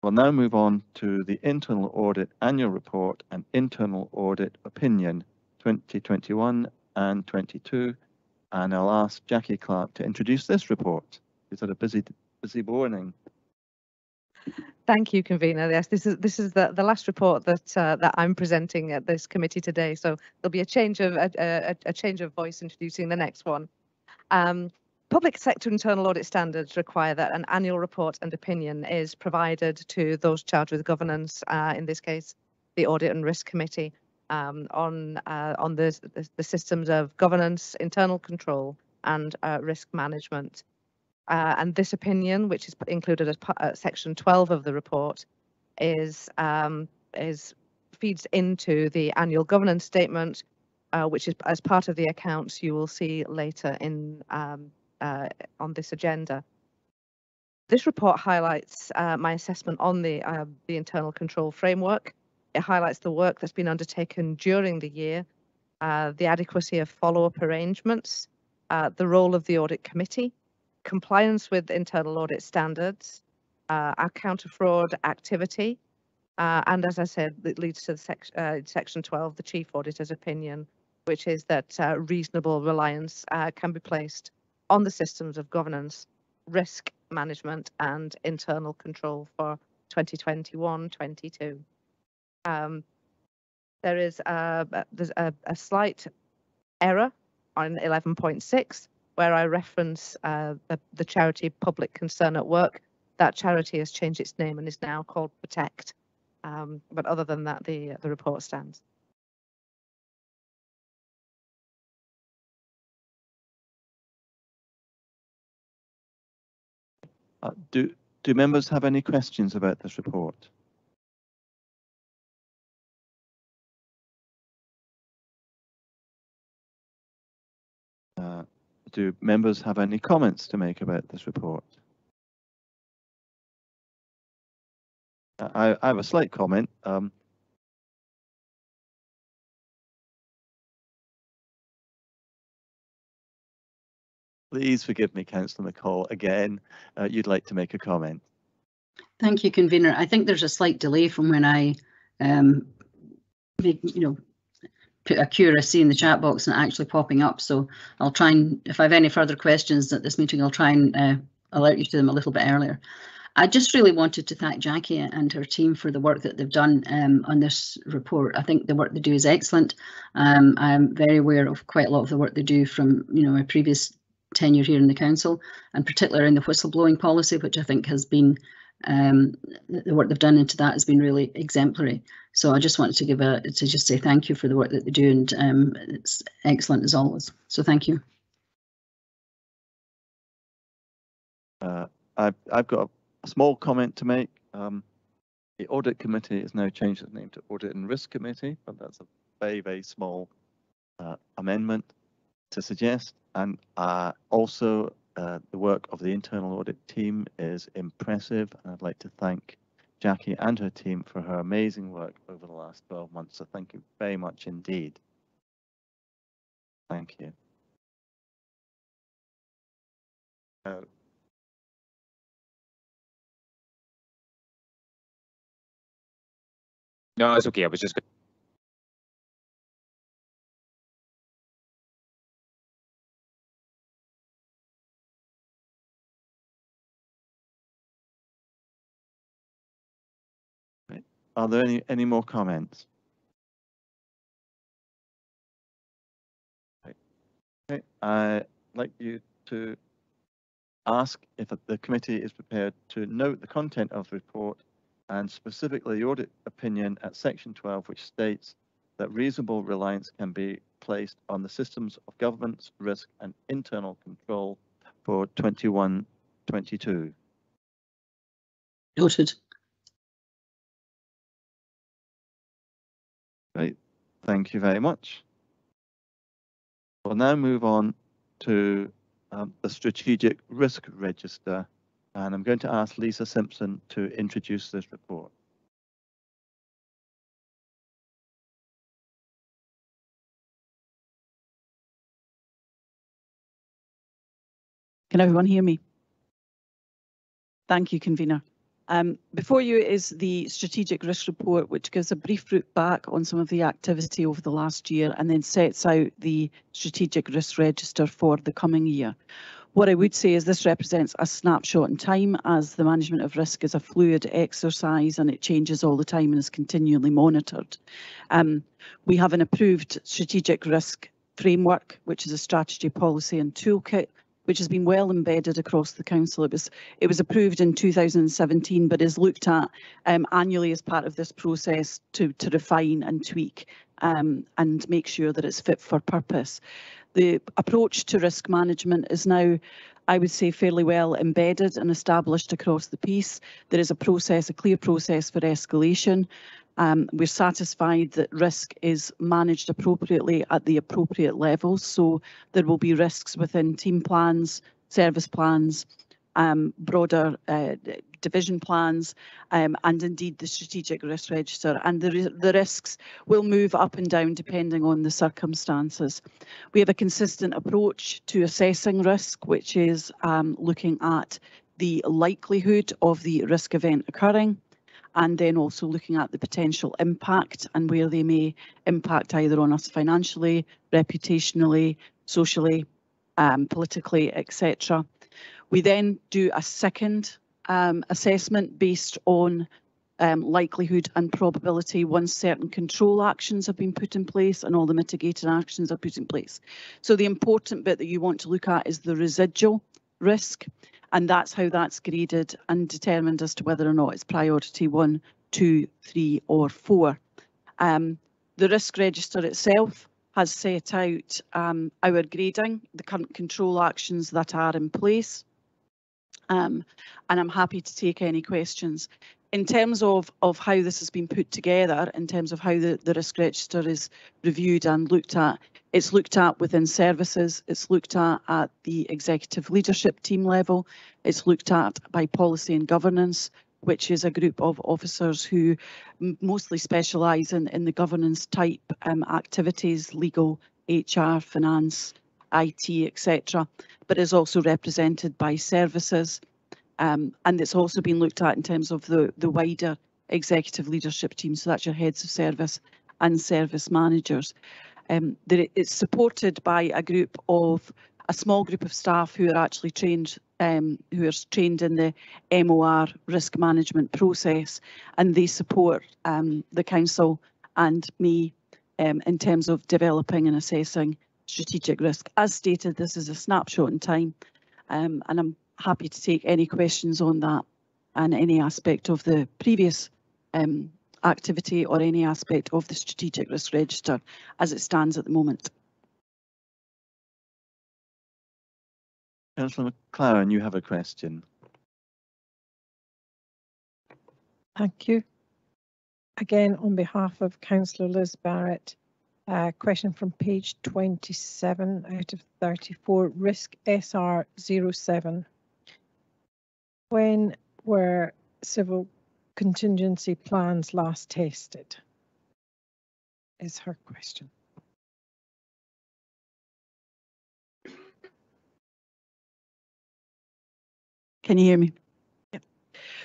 We'll now move on to the Internal Audit Annual Report and Internal Audit Opinion 2021 and 22. And I'll ask Jackie Clark to introduce this report. She's had a busy morning. Thank you, convener. Yes, this is the last report that I'm presenting at this committee today. So there'll be a change of voice introducing the next one. Public sector internal audit standards require that an annual report and opinion is provided to those charged with governance, in this case, the Audit and Risk Committee, on the systems of governance, internal control, and risk management. And this opinion, which is included as section 12 of the report, feeds into the annual governance statement, which is as part of the accounts you will see later in on this agenda. This report highlights my assessment on the internal control framework. It highlights the work that's been undertaken during the year, the adequacy of follow-up arrangements, the role of the audit committee, compliance with internal audit standards, our counter-fraud activity, and as I said, it leads to the section 12, the chief auditor's opinion, which is that reasonable reliance can be placed on the systems of governance, risk management, and internal control for 2021-22. There's a slight error on 11.6 where I reference the charity Public Concern at Work. That charity has changed its name and is now called Protect. But other than that, the report stands. Do members have any questions about this report? Do members have any comments to make about this report? I have a slight comment. Please forgive me, Councillor McCall. Again, you'd like to make a comment. Thank you, convener. I think there's a slight delay from when I put a QRSC in the chat box and actually popping up. So I'll try and, if I have any further questions at this meeting, I'll try and alert you to them a little bit earlier. I just really wanted to thank Jackie and her team for the work that they've done on this report. I think the work they do is excellent. I'm very aware of quite a lot of the work they do from my previous tenure here in the council, and particularly in the whistleblowing policy, which I think has been The work they've done into that has been really exemplary. So I just wanted to just say thank you for the work that they do, and it's excellent as always. So thank you. I've got a small comment to make. The Audit Committee has now changed its name to Audit and Risk Committee, but that's a very, very small amendment to suggest. And also the work of the internal audit team is impressive. And I'd like to thank Jackie and her team for her amazing work over the last 12 months. So thank you very much indeed. Thank you. No, it's okay. I was just. Are there any more comments? Okay. I'd like you to ask if the committee is prepared to note the content of the report, and specifically the audit opinion at section 12, which states that reasonable reliance can be placed on the systems of governance, risk and internal control for 21-22. Noted. Great, thank you very much. We'll now move on to the Strategic Risk Register, and I'm going to ask Lisa Simpson to introduce this report. Can everyone hear me? Thank you, convener. Before you is the Strategic Risk Report, which gives a brief look back on some of the activity over the last year and then sets out the Strategic Risk Register for the coming year. What I would say is this represents a snapshot in time, as the management of risk is a fluid exercise and it changes all the time and is continually monitored. We have an approved strategic risk framework, which is a strategy, policy and toolkit, which has been well embedded across the council. It was approved in 2017, but is looked at annually as part of this process to refine and tweak and make sure that it's fit for purpose. The approach to risk management is now, I would say, fairly well embedded and established across the piece. There is a clear process for escalation. We're satisfied that risk is managed appropriately at the appropriate levels. So there will be risks within team plans, service plans, broader division plans, and indeed the Strategic Risk Register. And the risks will move up and down depending on the circumstances. We have a consistent approach to assessing risk, which is looking at the likelihood of the risk event occurring, and then also looking at the potential impact and where they may impact either on us financially, reputationally, socially, politically, etc. We then do a second assessment based on likelihood and probability once certain control actions have been put in place and all the mitigating actions are put in place. So the important bit that you want to look at is the residual risk, and that's how that's graded and determined as to whether or not it's priority 1, 2, 3 or 4. The risk register itself has set out our grading, the current control actions that are in place, and I'm happy to take any questions. In terms of how this has been put together, in terms of how the risk register is reviewed and looked at, it's looked at within services, it's looked at the executive leadership team level, it's looked at by policy and governance, which is a group of officers who mostly specialise in the governance type activities, legal, HR, finance, IT, etc., but is also represented by services. And it's also been looked at in terms of the wider executive leadership team, so that's your heads of service and service managers. It's supported by a small group of staff who are actually trained, who are trained in the MOR risk management process, and they support the council and me in terms of developing and assessing strategic risk. As stated, this is a snapshot in time, and I'm happy to take any questions on that. and any aspect of the previous activity or any aspect of the strategic risk register as it stands at the moment. Councillor McLaren, you have a question. Thank you. Again, on behalf of Councillor Liz Barrett, question from page 27 out of 34, risk SR07. When were civil contingency plans last tested? Is her question. Can you hear me? Yeah.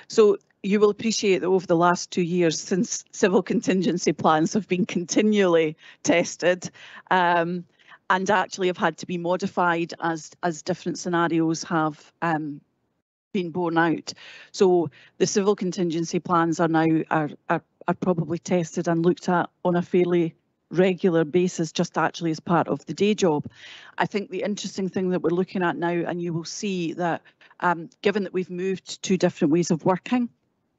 So you will appreciate that over the last 2 years, since civil contingency plans have been continually tested and actually have had to be modified as different scenarios have been borne out. So the civil contingency plans are now are probably tested and looked at on a fairly regular basis, just actually as part of the day job. I think the interesting thing that we're looking at now, and you will see that given that we've moved to different ways of working,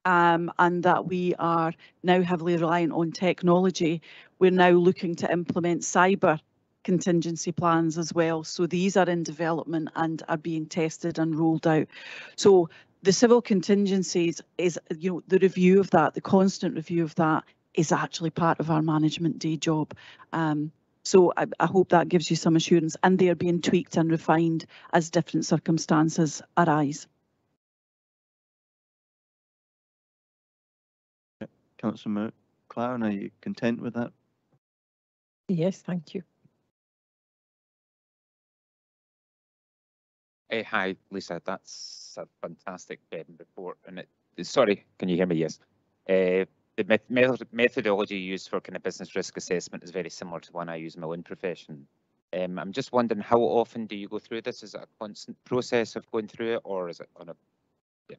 and that we are now heavily reliant on technology, we're now looking to implement cyber contingency plans as well. So these are in development and are being tested and rolled out. So the civil contingencies is, the review of that, the constant review of that is actually part of our management day job. So I hope that gives you some assurance, and they are being tweaked and refined as different circumstances arise. Councillor McLaren, are you content with that? Yes, thank you. Hi, Lisa. That's a fantastic report. And sorry, can you hear me? Yes. The methodology used for kind of business risk assessment is very similar to one I use in my own profession. I'm just wondering, how often do you go through this? Is it a constant process of going through it, or is it on a? Yeah.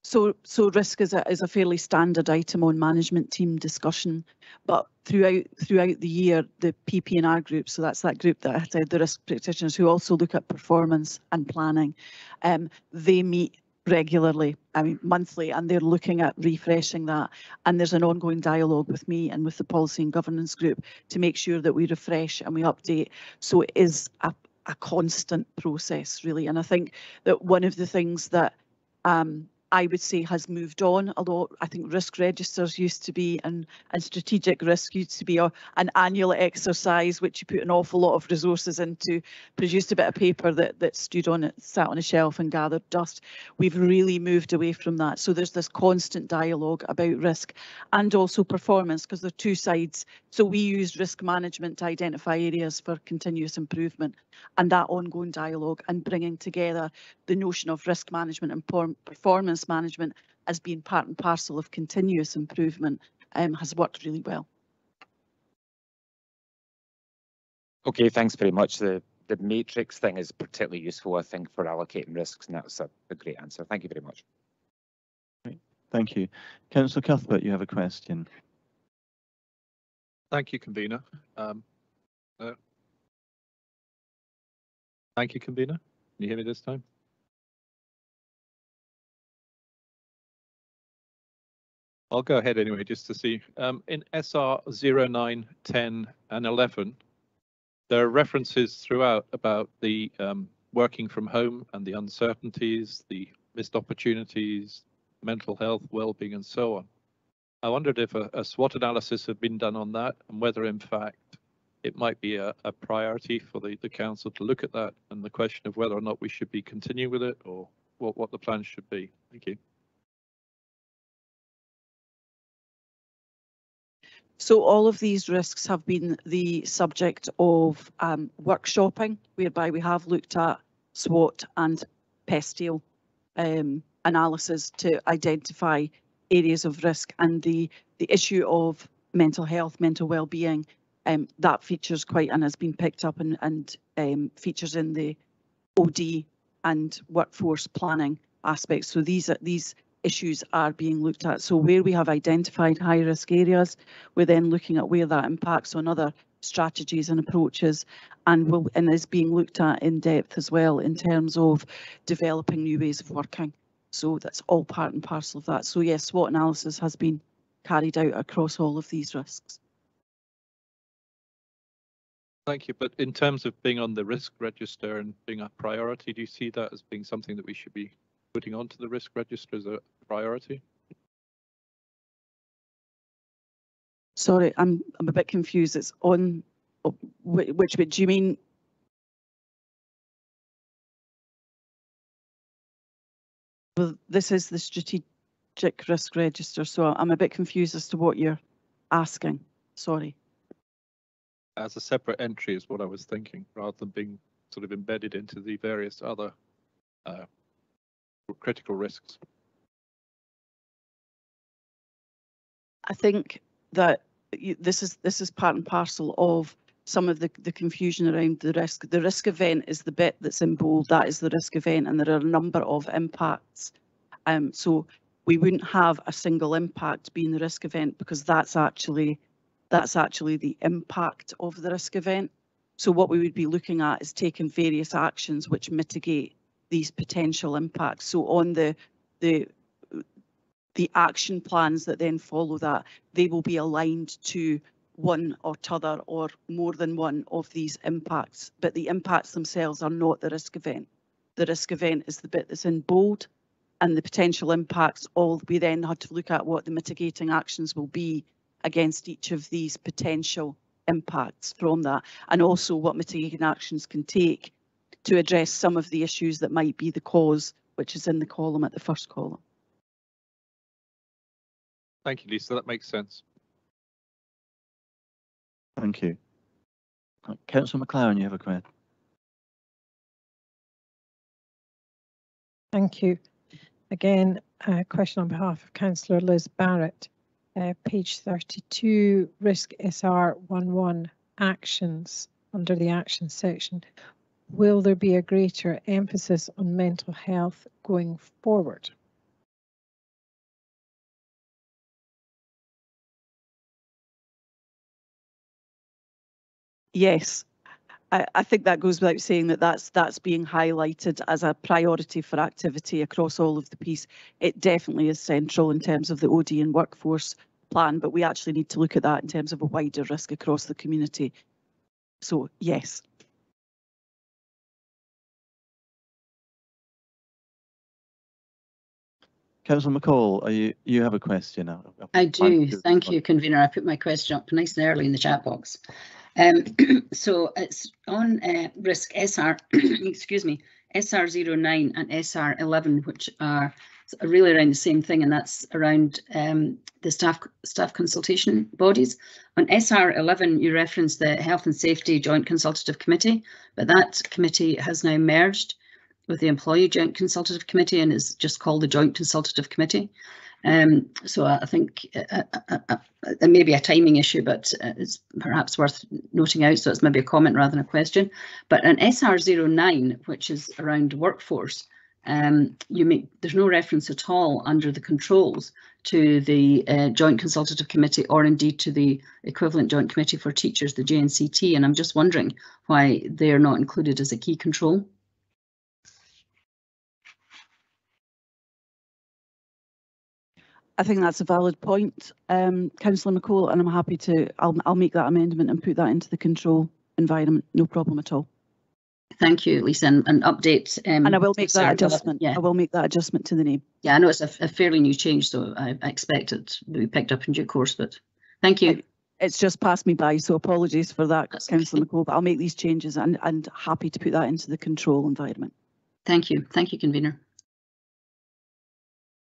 So risk is a fairly standard item on management team discussion, but throughout the year, the PP&R group, so that's that group that I said, the risk practitioners who also look at performance and planning, they meet regularly, I mean monthly, and they're looking at refreshing that. And there's an ongoing dialogue with me and with the policy and governance group to make sure that we refresh and we update. So it is a constant process, really. And I think that one of the things that I would say has moved on a lot. I think risk registers used to be, and strategic risk used to be an annual exercise which you put an awful lot of resources into, produced a bit of paper that sat on a shelf and gathered dust. We've really moved away from that. So there's this constant dialogue about risk and also performance, because there are two sides. So we use risk management to identify areas for continuous improvement, and that ongoing dialogue and bringing together the notion of risk management and performance management as being part and parcel of continuous improvement has worked really well. Okay, thanks very much. The matrix thing is particularly useful, I think, for allocating risks, and that's a great answer. Thank you very much. Great. Thank you. Councillor Cuthbert, you have a question. Thank you, convener. Thank you, convener. Can you hear me this time? I'll go ahead anyway, just to see. In SR 09, 10 and 11, there are references throughout about the working from home and the uncertainties, the missed opportunities, mental health, well-being and so on. I wondered if a SWOT analysis had been done on that, and whether in fact it might be a priority for the council to look at that, and the question of whether or not we should be continuing with it, or what the plan should be. Thank you. So all of these risks have been the subject of workshopping, whereby we have looked at SWOT and PESTEL analysis to identify areas of risk, and the issue of mental health, mental well-being, that features quite and has been picked up and features in the OD and workforce planning aspects. So these issues are being looked at. So where we have identified high risk areas, we're then looking at where that impacts on other strategies and approaches, and is being looked at in depth as well in terms of developing new ways of working. So that's all part and parcel of that. So yes, SWOT analysis has been carried out across all of these risks. Thank you. But in terms of being on the risk register and being a priority, do you see that as being something that we should be putting onto the risk register as a priority? Sorry, I'm a bit confused. It's on which bit do you mean? Well, this is the strategic risk register, so I'm a bit confused as to what you're asking. Sorry. As a separate entry is what I was thinking, rather than being sort of embedded into the various other critical risks. I think that this is part and parcel of some of the confusion around the risk. The risk event is the bit that's in bold. That is the risk event, and there are a number of impacts. So we wouldn't have a single impact being the risk event, because that's actually the impact of the risk event. So what we would be looking at is taking various actions which mitigate these potential impacts. So on the action plans that then follow that, they will be aligned to one or t'other or more than one of these impacts, but the impacts themselves are not the risk event. The risk event is the bit that's in bold, and the potential impacts, all we then had to look at what the mitigating actions will be against each of these potential impacts from that, and also what mitigating actions can take to address some of the issues that might be the cause, which is in the column at the first column. Thank you, Lisa. That makes sense. Thank you. Councillor McLaren, you have a question. Thank you. Again, a question on behalf of Councillor Liz Barrett. Page 32, Risk SR11 Actions, under the Actions section. Will there be a greater emphasis on mental health going forward? Yes, I think that goes without saying that that's being highlighted as a priority for activity across all of the piece. It definitely is central in terms of the OD and workforce plan, but we actually need to look at that in terms of a wider risk across the community. So yes. Councillor McCall, you have a question? I do. Thank you, convener. I put my question up nice and early in the chat box. So it's on risk SR, excuse me, SR09 and SR11, which are really around the same thing, and that's around the staff consultation bodies. On SR11, you reference the Health and Safety Joint Consultative Committee, but that committee has now merged with the Employee Joint Consultative Committee and is just called the Joint Consultative Committee. So I think it may be a timing issue, but it's perhaps worth noting out. So it's maybe a comment rather than a question. But an SR09, which is around workforce, there's no reference at all under the controls to the Joint Consultative Committee, or indeed to the equivalent Joint Committee for Teachers, the JNCT. And I'm just wondering why they're not included as a key control. I think that's a valid point, Councillor McCall, and I'm happy to, I'll make that amendment and put that into the control environment, no problem at all. Thank you, Lisa, and update. And I will make that adjustment. Yeah, I will make that adjustment to the name. Yeah, I know it's a fairly new change, so I expect it to be picked up in due course, but thank you. It's just passed me by, so apologies for that, Councillor McCall, but I'll make these changes and happy to put that into the control environment. Thank you, convener.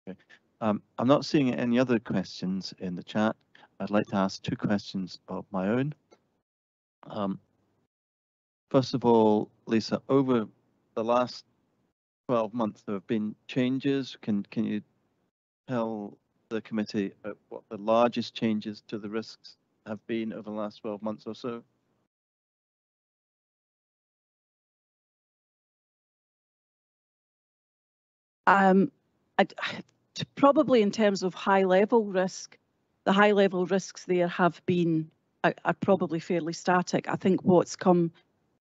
Okay. I'm not seeing any other questions in the chat. I'd like to ask two questions of my own. First of all, Lisa, over the last 12 months, there have been changes. Can you tell the committee what the largest changes to the risks have been over the last 12 months or so? Probably in terms of high level risk, the high level risks there have been are probably fairly static. I think what's come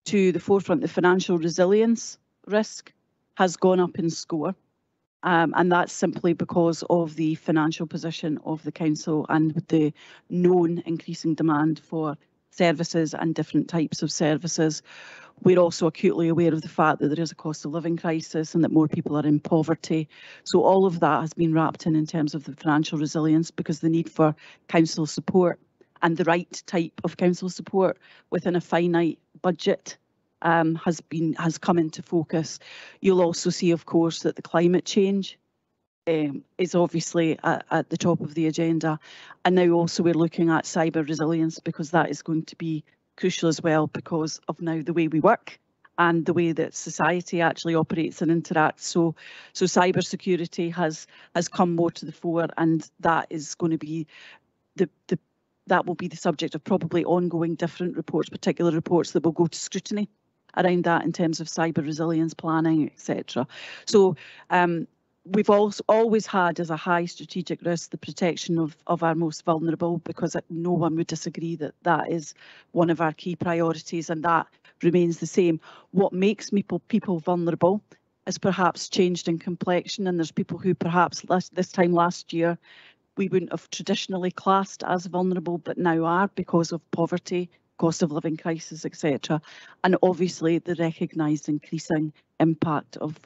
to the forefront, the financial resilience risk has gone up in score. And that's simply because of the financial position of the council and with the known increasing demand for services and different types of services. We're also acutely aware of the fact that there is a cost of living crisis and that more people are in poverty. So all of that has been wrapped in terms of the financial resilience, because the need for council support and the right type of council support within a finite budget has come into focus. You'll also see, of course, that the climate change is obviously at the top of the agenda, and now also we're looking at cyber resilience, because that is going to be crucial as well, because of now the way we work and the way that society actually operates and interacts. So cyber security has come more to the fore, and that is going to be that will be the subject of probably ongoing different reports, particular reports that will go to scrutiny around that in terms of cyber resilience planning, etc. So we've also always had as a high strategic risk the protection of our most vulnerable, because no one would disagree that that is one of our key priorities, and that remains the same. What makes people vulnerable has perhaps changed in complexion, and there's people who perhaps this time last year we wouldn't have traditionally classed as vulnerable, but now are because of poverty, cost of living crisis, etc. And obviously the recognised increasing impact of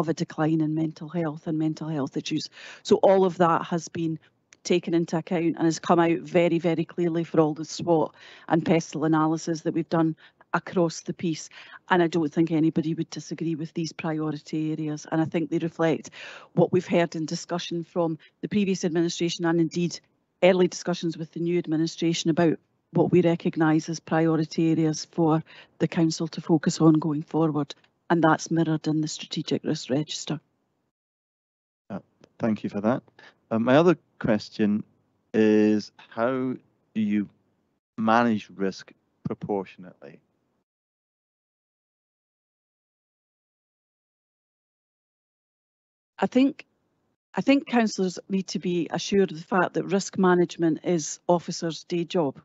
a decline in mental health and mental health issues. So all of that has been taken into account and has come out very, very clearly for all the SWOT and PESTEL analysis that we've done across the piece. And I don't think anybody would disagree with these priority areas. And I think they reflect what we've heard in discussion from the previous administration, and indeed early discussions with the new administration about what we recognise as priority areas for the council to focus on going forward. And that's mirrored in the strategic risk register. Thank you for that. My other question is, how do you manage risk proportionately? I think councillors need to be assured of the fact that risk management is officers' day job.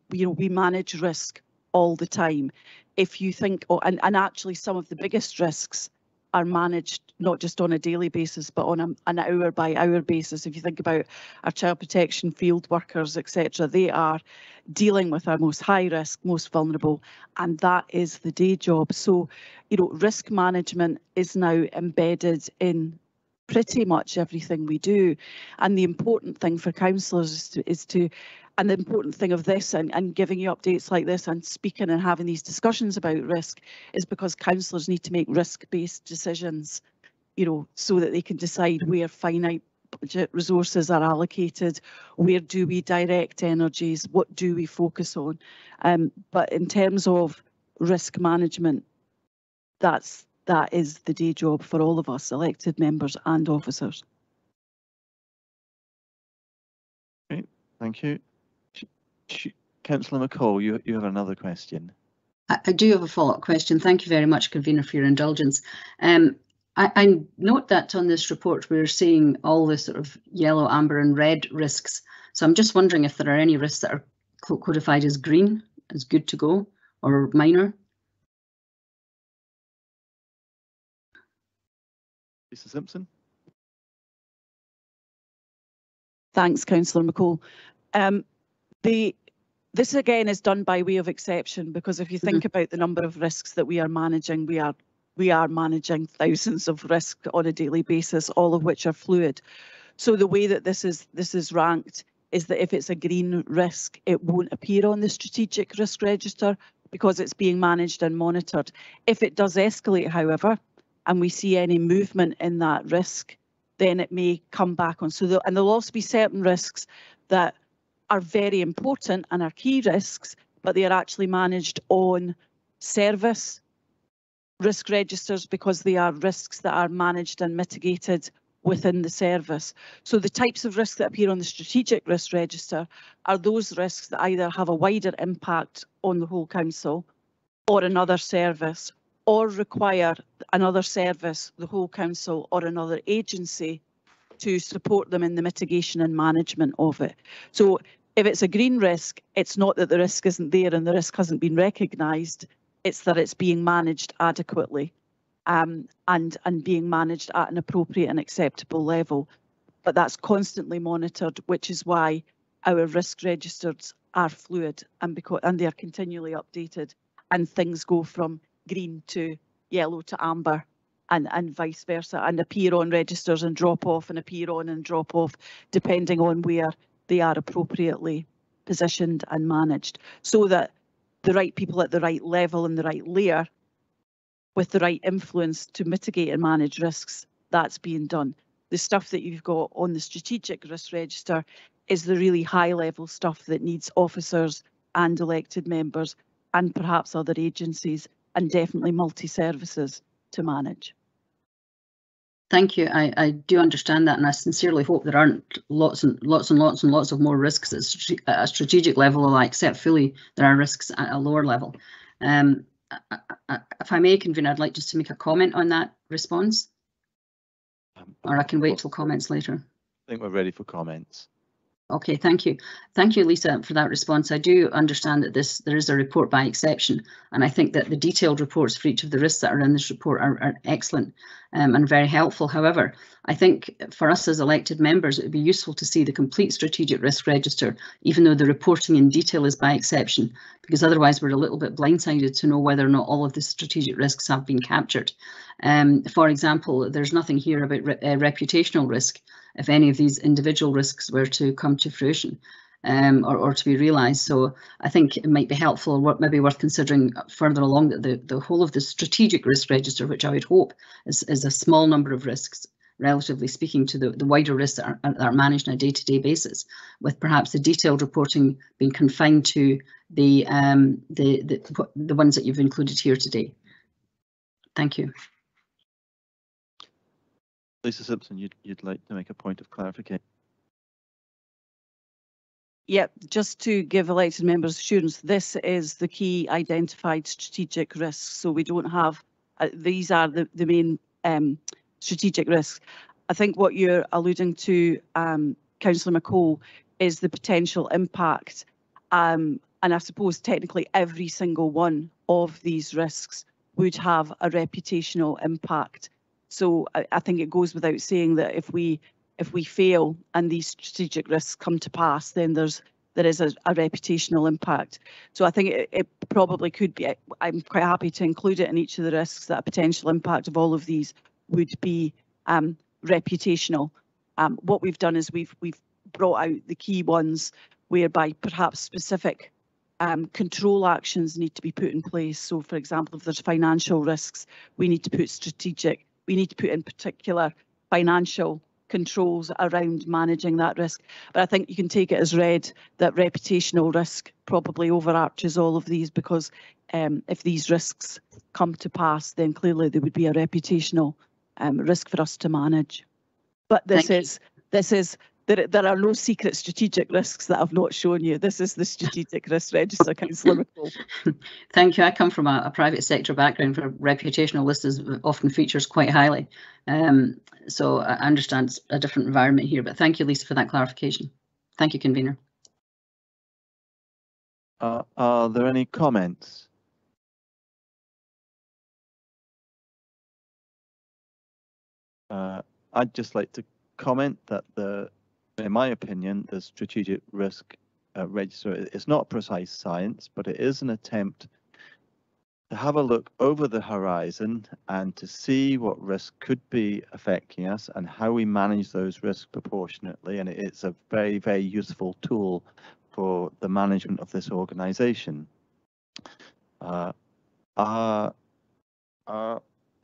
We manage risk all the time. If you think, and actually some of the biggest risks are managed not just on a daily basis, but on an hour by hour basis. If you think about our child protection field workers, etc., they are dealing with our most high risk, most vulnerable, and that is the day job. So, risk management is now embedded in pretty much everything we do. And the important thing for councillors is to, and the important thing of this and giving you updates like this and speaking and having these discussions about risk is because councillors need to make risk-based decisions, so that they can decide where finite budget resources are allocated, where do we direct energies, what do we focus on. But in terms of risk management, that is the day job for all of us, elected members and officers. Okay, thank you. Councillor McCall, you have another question. I do have a follow-up question. Thank you very much, Convener, for your indulgence. I note that on this report we're seeing all the sort of yellow, amber and red risks. So I'm just wondering if there are any risks that are codified as green, as good to go, or minor. Lisa Simpson. Thanks, Councillor McCall. This again is done by way of exception, because if you think about the number of risks that we are managing, we are managing thousands of risks on a daily basis, all of which are fluid. So the way that this is ranked is that if it's a green risk, it won't appear on the strategic risk register because it's being managed and monitored. If it does escalate, however, and we see any movement in that risk, then it may come back on. So and there'll also be certain risks that are very important and are key risks, but they are actually managed on service risk registers because they are risks that are managed and mitigated within the service. So the types of risks that appear on the strategic risk register are those risks that either have a wider impact on the whole council or another service, or require another service, the whole council or another agency to support them in the mitigation and management of it. So If it's a green risk, it's not that the risk isn't there and the risk hasn't been recognised, it's that it's being managed adequately and being managed at an appropriate and acceptable level. But that's constantly monitored, which is why our risk registers are fluid and they are continually updated, and things go from green to yellow to amber and vice versa, and appear on registers and drop off and appear on and drop off, depending on where they are appropriately positioned and managed, so that the right people at the right level and the right layer with the right influence to mitigate and manage risks, that's being done. The stuff that you've got on the strategic risk register is the really high level stuff that needs officers and elected members and perhaps other agencies and definitely multi-services to manage. Thank you. I do understand that, and I sincerely hope there aren't lots of more risks at a strategic level. I accept fully there are risks at a lower level. If I may, Convener, I'd like just to make a comment on that response, or I can wait till comments later. I think we're ready for comments. Okay, thank you. Thank you, Lisa, for that response. I do understand that there is a report by exception, and I think that the detailed reports for each of the risks that are in this report are excellent and very helpful. However, I think for us as elected members, it would be useful to see the complete strategic risk register, even though the reporting in detail is by exception, because otherwise we're a little bit blindsided to know whether or not all of the strategic risks have been captured. For example, there's nothing here about reputational risk if any of these individual risks were to come to fruition or to be realised. So I think it might be helpful, or maybe worth considering further along, that the whole of the strategic risk register, which I would hope is a small number of risks, relatively speaking, to the wider risks that are managed on a day-to-day basis, with perhaps the detailed reporting being confined to the ones that you've included here today. Thank you. Lisa Simpson, you'd like to make a point of clarification? Yep, just to give elected members assurance, this is the key identified strategic risks. So we don't have, these are the main strategic risks. I think what you're alluding to, Councillor McCall, is the potential impact. And I suppose technically every single one of these risks would have a reputational impact. So I think it goes without saying that if we fail and these strategic risks come to pass, then there is a reputational impact. So I think it probably could be. I'm quite happy to include it in each of the risks, that a potential impact of all of these would be reputational. What we've done is we've brought out the key ones whereby perhaps specific control actions need to be put in place. So, for example, if there's financial risks, we need to put strategic. We need to put in particular financial controls around managing that risk. But I think you can take it as read that reputational risk probably overarches all of these, because if these risks come to pass, then clearly there would be a reputational risk for us to manage. But there are no secret strategic risks that I've not shown you. This is the strategic risk register, Councillor McCall. Thank you. I come from a private sector background where reputational risk often features quite highly. So I understand it's a different environment here, but thank you, Lisa, for that clarification. Thank you, Convener. Are there any comments? I'd just like to comment that in my opinion, the strategic risk register is not precise science, but it is an attempt to have a look over the horizon and to see what risk could be affecting us and how we manage those risks proportionately. And it's a very, very useful tool for the management of this organisation. Are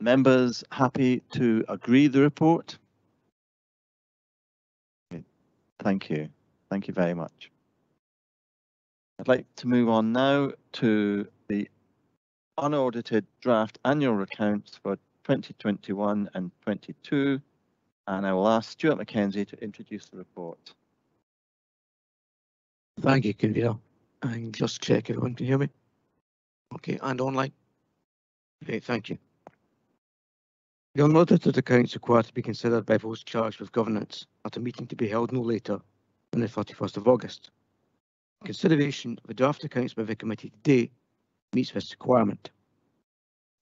members happy to agree the report? Thank you. Thank you very much. I'd like to move on now to the unaudited draft annual accounts for 2021 and 22, and I will ask Stuart Mackenzie to introduce the report. Thank you, Convener. And just check everyone can hear me. Okay, and online. Okay, thank you. The unaudited accounts required to be considered by those charged with governance at a meeting to be held no later than the 31st of August. Consideration of the draft accounts by the committee today meets this requirement.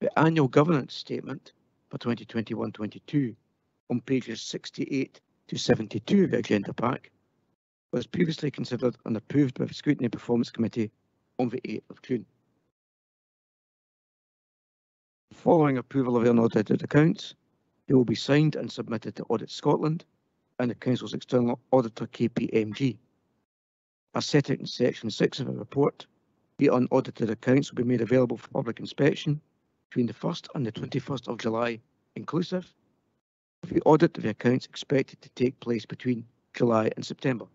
The annual governance statement for 2021-22 on pages 68 to 72 of the agenda pack was previously considered and approved by the Scrutiny Performance Committee on the 8th of June. Following approval of the unaudited accounts, they will be signed and submitted to Audit Scotland and the Council's external auditor KPMG. As set out in section 6 of the report, the unaudited accounts will be made available for public inspection between the 1st and the 21st of July inclusive, with the audit of the accounts expected to take place between July and September.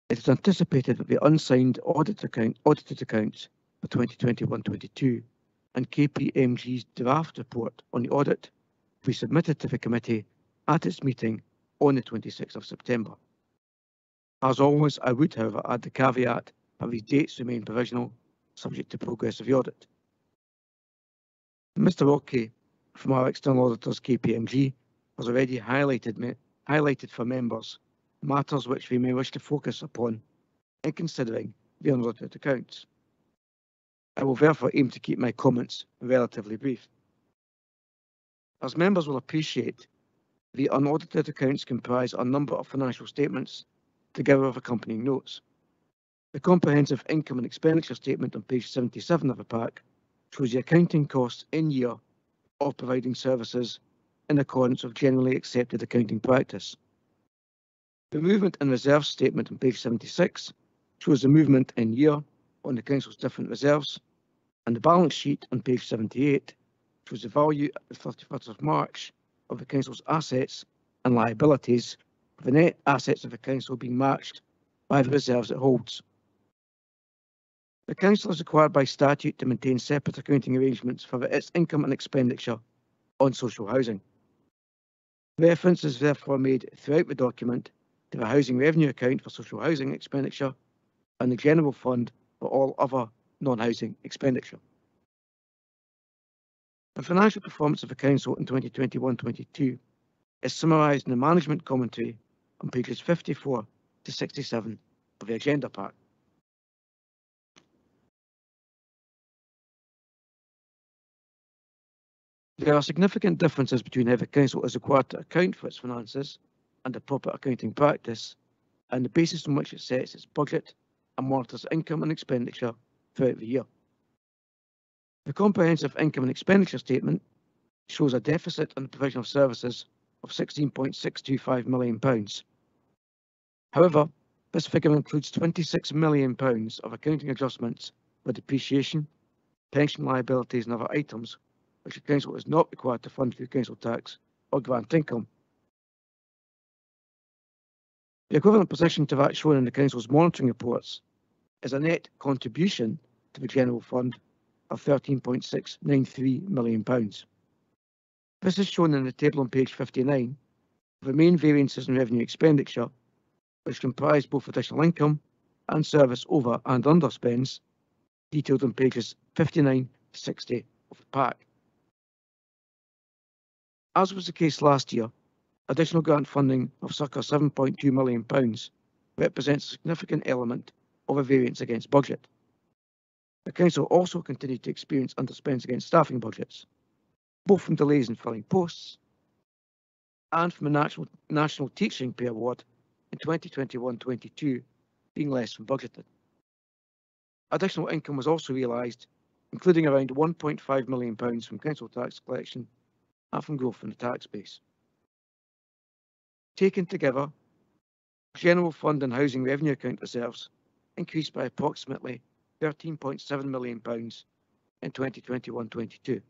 It is anticipated that the unsigned audited accounts for 2021-22 and KPMG's draft report on the audit will be submitted to the committee at its meeting on the 26th of September. As always, I would, however, add the caveat that these dates remain provisional, subject to progress of the audit. Mr. Rockey from our external auditors KPMG has already highlighted for members matters which we may wish to focus upon in considering the unaudited accounts. I will therefore aim to keep my comments relatively brief. As members will appreciate, the unaudited accounts comprise a number of financial statements together with accompanying notes. The comprehensive income and expenditure statement on page 77 of the pack shows the accounting costs in year of providing services in accordance with generally accepted accounting practice. The movement and reserves statement on page 76 shows the movement in year on the Council's different reserves, and the balance sheet on page 78 shows the value at the 31st of March of the Council's assets and liabilities, with the net assets of the Council being matched by the reserves it holds. The Council is required by statute to maintain separate accounting arrangements for its income and expenditure on social housing. Reference is therefore made throughout the document to the housing revenue account for social housing expenditure and the general fund for all other non-housing expenditure. The financial performance of the Council in 2021-22 is summarised in the management commentary on pages 54 to 67 of the agenda pack. There are significant differences between how the Council is required to account for its finances and the proper accounting practice, and the basis on which it sets its budget and monitors income and expenditure throughout the year. The comprehensive income and expenditure statement shows a deficit on the provision of services of £16.625 million. However, this figure includes £26 million of accounting adjustments for depreciation, pension liabilities and other items which the Council is not required to fund through council tax or grant income. The equivalent position to that shown in the Council's monitoring reports is a net contribution to the general fund of £13.693 million. This is shown in the table on page 59 of the main variances in revenue expenditure, which comprise both additional income and service over and underspends, detailed on pages 59 to 60 of the pack. As was the case last year, additional grant funding of circa £7.2 million represents a significant element of a variance against budget. The Council also continued to experience underspends against staffing budgets, both from delays in filling posts and from a national teaching pay award in 2021-22 being less than budgeted. Additional income was also realised, including around £1.5 million from council tax collection and from growth in the tax base. Taken together, general fund and housing revenue account reserves increased by approximately £13.7 million in 2021-22.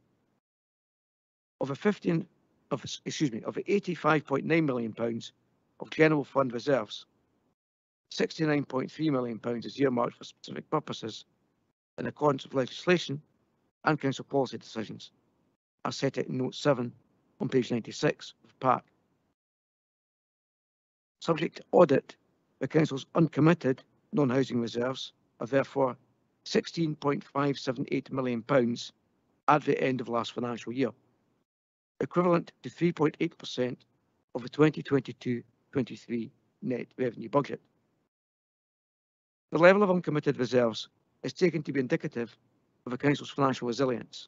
Of the £85.9 million of general fund reserves, £69.3 million is earmarked for specific purposes in accordance with legislation and council policy decisions, as set out in Note 7 on page 96 of the pack. Subject to audit, the Council's uncommitted non-housing reserves are therefore £16.578 million at the end of last financial year, equivalent to 3.8% of the 2022-23 net revenue budget. The level of uncommitted reserves is taken to be indicative of the Council's financial resilience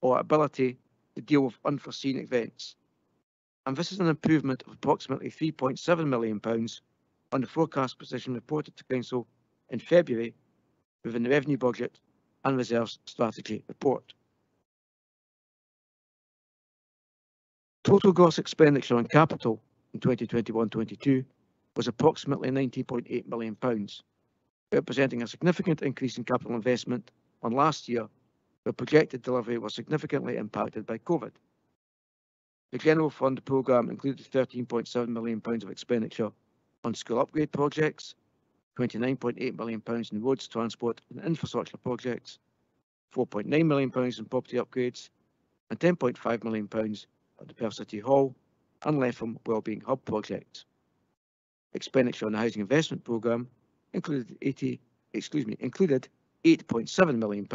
or ability to deal with unforeseen events. And this is an improvement of approximately £3.7 million on the forecast position reported to Council in February within the Revenue Budget and Reserves Strategy Report. Total gross expenditure on capital in 2021-22 was approximately £19.8 million, representing a significant increase in capital investment on last year, where projected delivery was significantly impacted by COVID. The General Fund programme included £13.7 million of expenditure on school upgrade projects, £29.8 million in roads, transport and infrastructure projects, £4.9 million in property upgrades, and £10.5 million at the Perth City Hall and Letham Wellbeing Hub projects. Expenditure on the Housing Investment Programme included £8.7 million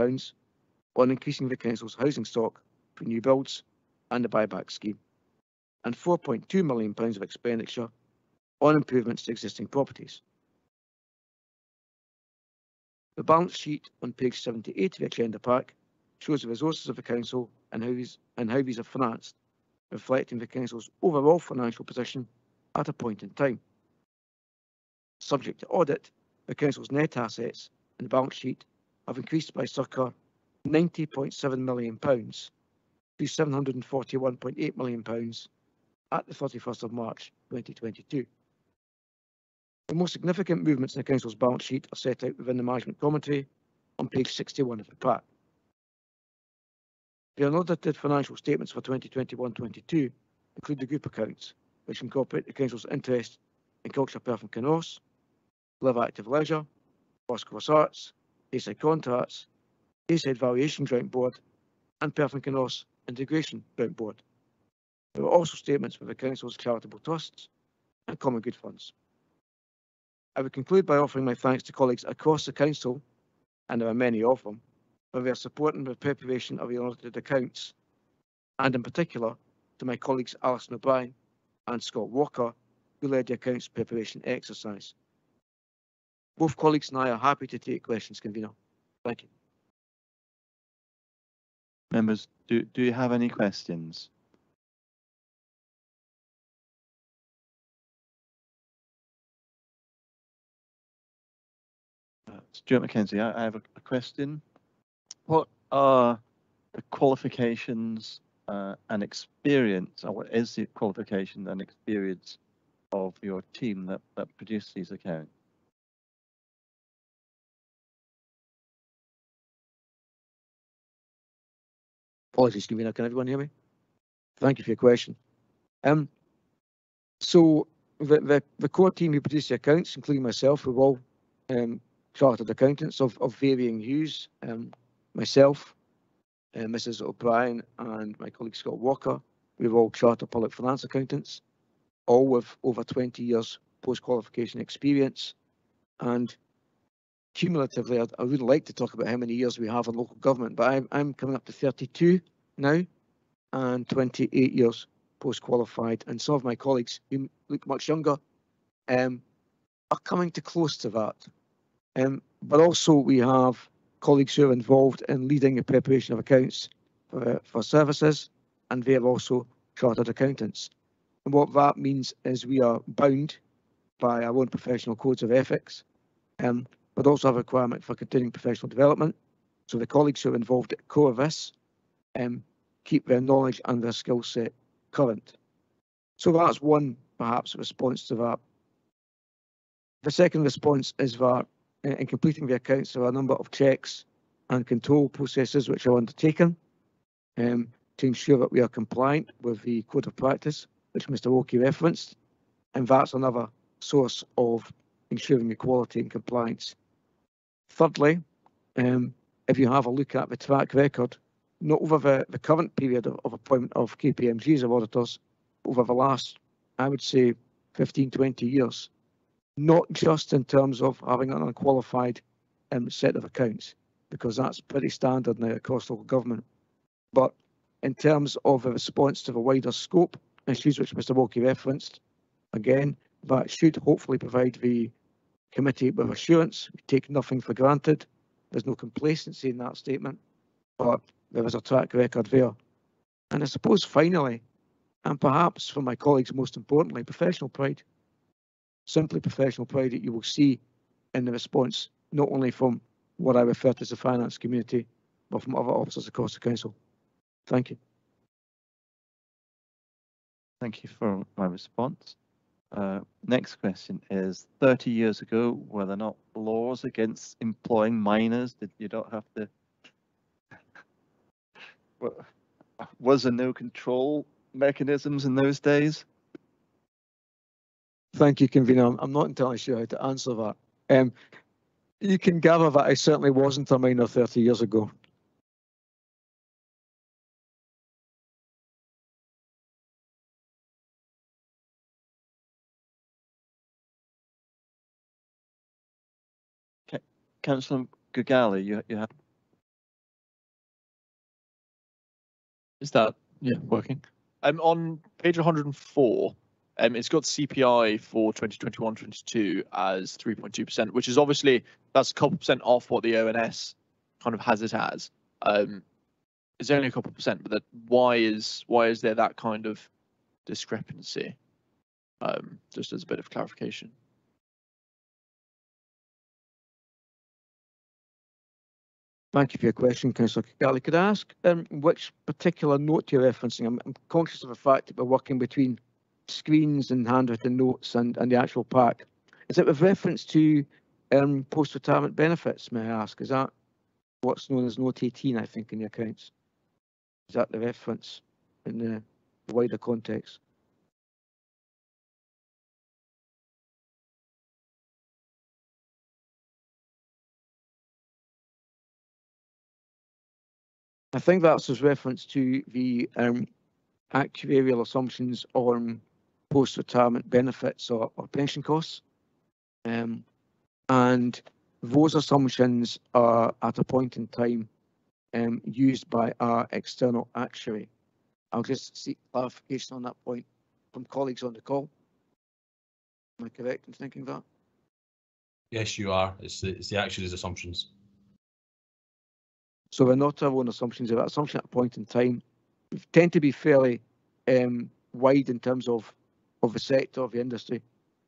on increasing the Council's housing stock for new builds and the buyback scheme, and £4.2 million of expenditure on improvements to existing properties. The balance sheet on page 78 of the agenda pack shows the resources of the Council and how these are financed, reflecting the Council's overall financial position at a point in time. Subject to audit, the Council's net assets in the balance sheet have increased by circa £90.7 million to £741.8 million at the 31st of March 2022. The most significant movements in the Council's balance sheet are set out within the management commentary on page 61 of the pack. The unaudited financial statements for 2021-22 include the group accounts, which incorporate the Council's interest in Culture, Perth and Kinross, Live Active Leisure, Cross Arts, Tayside Contracts, Tayside Valuation Joint Board, and Perth and Kinross Integration Joint Board. There are also statements for the Council's charitable trusts and common good funds. I would conclude by offering my thanks to colleagues across the Council, and there are many of them, for their support in the preparation of the audited accounts, and in particular to my colleagues Alison O'Brien and Scott Walker, who led the accounts preparation exercise. Both colleagues and I are happy to take questions, Convener. Thank you. Members, do you have any questions? Stuart Mackenzie, I have a question. What are the qualifications and experience, or what is the qualification and experience of your team that produce these accounts? Apologies, Convener, can everyone hear me? Thank you for your question. So the core team who produce the accounts, including myself, we're all chartered accountants of varying hues. Myself, Mrs. O'Brien and my colleague Scott Walker, we're all chartered public finance accountants, all with over 20 years post-qualification experience. And cumulatively, I wouldn't like to talk about how many years we have in local government, but I'm coming up to 32 now and 28 years post-qualified. And some of my colleagues who look much younger are coming to close to that. But also we have colleagues who are involved in leading the preparation of accounts for services, and they are also chartered accountants. And what that means is we are bound by our own professional codes of ethics, but also have a requirement for continuing professional development. So the colleagues who are involved at the core of this keep their knowledge and their skill set current. So that's one, perhaps, response to that. The second response is that in completing the accounts, there are a number of checks and control processes which are undertaken to ensure that we are compliant with the code of practice, which Mr. Wilkie referenced, and that's another source of ensuring the quality and compliance. Thirdly, if you have a look at the track record, not over the current period of appointment of KPMGs or auditors, over the last, I would say, 15, 20 years, not just in terms of having an unqualified set of accounts, because that's pretty standard now across local government, but in terms of a response to the wider scope issues which Mr. Wilkie referenced, again, that should hopefully provide the committee with assurance. We take nothing for granted. There's no complacency in that statement, but there is a track record there. And I suppose finally, and perhaps for my colleagues most importantly, professional pride. Simply professional pride that you will see in the response, not only from what I refer to as the finance community, but from other officers across the council. Thank you. Thank you for my response. Next question is, 30 years ago, were there not laws against employing minors? Did you not have to... Was there no control mechanisms in those days? Thank you, Convener. I'm not entirely sure how to answer that. You can gather that I certainly wasn't a minor 30 years ago. Okay. Councillor Gugali, you have... Is that working? On page 104, it's got CPI for 2021-22 as 3.2%, which is obviously that's a couple percent off what the ONS kind of has it as. It's only a couple percent, but why is there that kind of discrepancy? Just as a bit of clarification. Thank you for your question, Councillor Kigali. Could I ask which particular note you're referencing? I'm conscious of the fact that we're working between screens and handwritten notes and the actual pack. Is it with reference to post-retirement benefits, may I ask? Is that what's known as Note 18, I think, in the accounts? Is that the reference in the wider context? I think that's with reference to the actuarial assumptions on post-retirement benefits or pension costs. And those assumptions are at a point in time used by our external actuary. I'll just seek clarification on that point from colleagues on the call. Am I correct in thinking that? Yes, you are. It's the actuary's assumptions. So they're not our own assumptions, they're assumptions at a point in time. We tend to be fairly wide in terms of the sector, of the industry,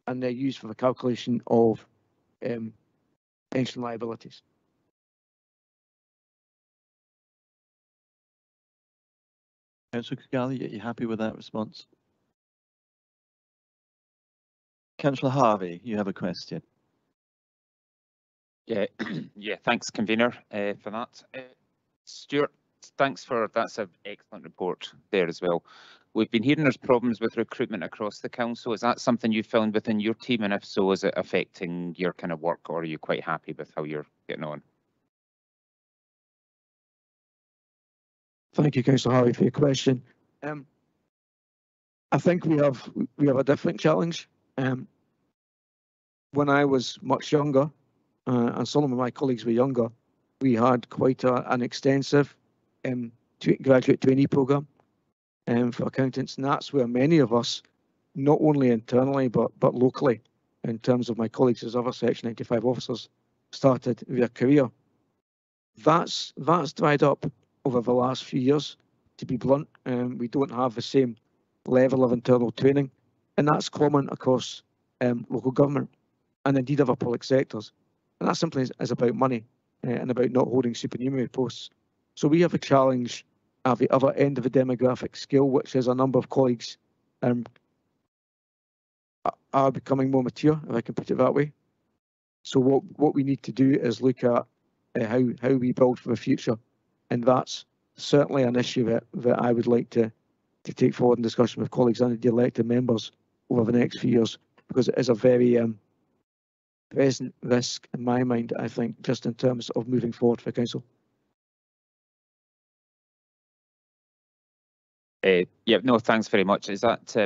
and they're used for the calculation of pension liabilities. Councillor Kigali, are you happy with that response? Councillor Harvey, you have a question. Yeah, yeah. Thanks, convener, for that. Stuart, thanks for that's an excellent report there as well. We've been hearing there's problems with recruitment across the council. Is that something you found within your team, and if so, is it affecting your kind of work, or are you quite happy with how you're getting on? Thank you, Councillor Harvey, for your question. I think we have a different challenge. When I was much younger, and some of my colleagues were younger, we had quite an extensive graduate trainee programme for accountants, and that's where many of us, not only internally but locally, in terms of my colleagues as other Section 95 officers, started their career. That's dried up over the last few years, to be blunt. We don't have the same level of internal training, and that's common across local government and indeed other public sectors. And that simply is about money and about not holding supernumerary posts. So we have a challenge at the other end of the demographic scale, which is a number of colleagues are becoming more mature, if I can put it that way. So what we need to do is look at how we build for the future, and that's certainly an issue that I would like to take forward in discussion with colleagues and the elected members over the next few years, because it is a very present risk in my mind, I think, just in terms of moving forward for council. Yeah, no, thanks very much. Is that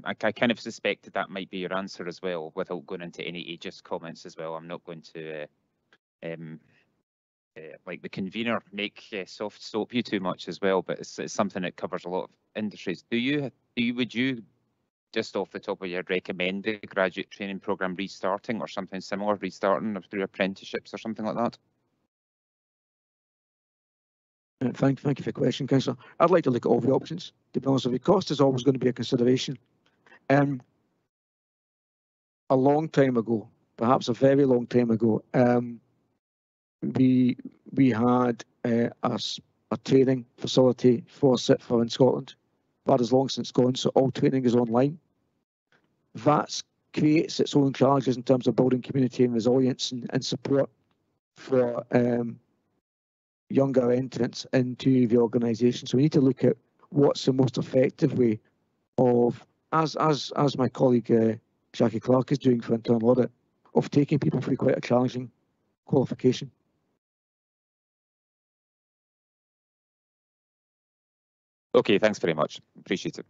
I kind of suspected that might be your answer as well, without going into any ageist comments as well. I'm not going to like the convener make soft soap you too much as well, but it's something that covers a lot of industries. Would you just off the top of your head, recommend the graduate training programme restarting or something similar, restarting through apprenticeships or something like that? Thank you for the question, Councillor. I'd like to look at all the options. To be honest with you, cost is always going to be a consideration. A long time ago, perhaps a very long time ago, we had a training facility for SITFA in Scotland. That has long since gone, so all training is online. That creates its own challenges in terms of building community and resilience and support for younger entrants into the organisation. So we need to look at what's the most effective way of, as my colleague Jackie Clark is doing for internal audit, of taking people through quite a challenging qualification. Okay, thanks very much. Appreciate it.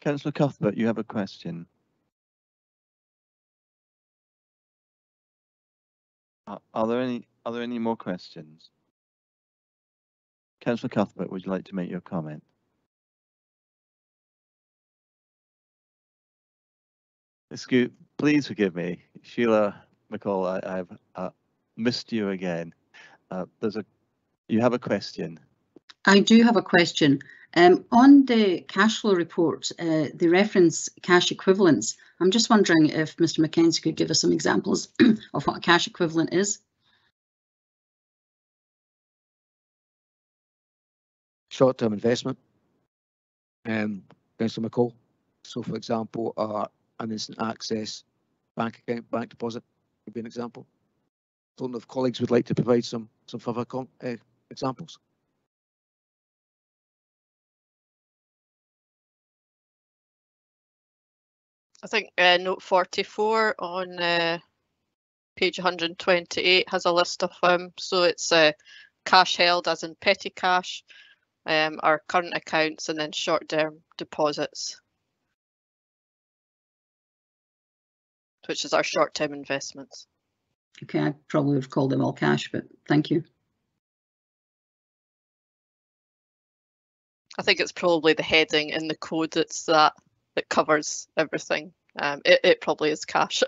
Councillor Cuthbert, you have a question. Are there any more questions? Councillor Cuthbert, would you like to make your comment? Please forgive me, Sheila McCall. I've missed you again. You have a question. I do have a question. On the cash flow report, they reference cash equivalents. I'm just wondering if Mr. Mackenzie could give us some examples of what a cash equivalent is. Short-term investment, Councillor McCall. So, for example, an instant access bank account, bank deposit would be an example. Don't know if colleagues would like to provide some further examples. I think note 44 on page 128 has a list of so it's cash held as in petty cash, our current accounts, and then short-term deposits, which is our short-term investments. Okay, I probably would have called them all cash, but thank you. I think it's probably the heading in the code that's that covers everything. It probably is cash.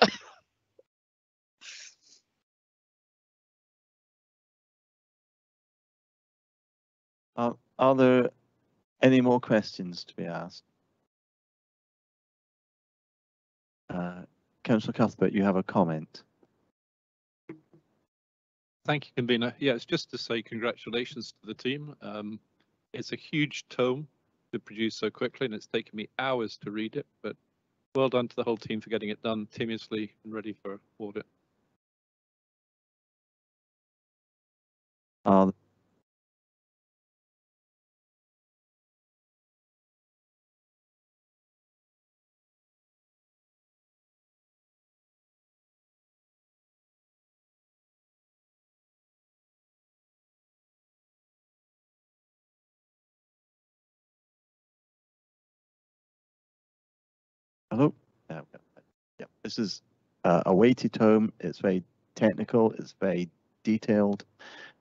Are there any more questions to be asked? Councillor Cuthbert, you have a comment. Thank you, Convener. Yeah, it's just to say congratulations to the team. It's a huge tome to produce so quickly, and it's taken me hours to read it, but well done to the whole team for getting it done seamlessly and ready for audit. Hello. Yeah, this is a weighty tome. It's very technical. It's very detailed,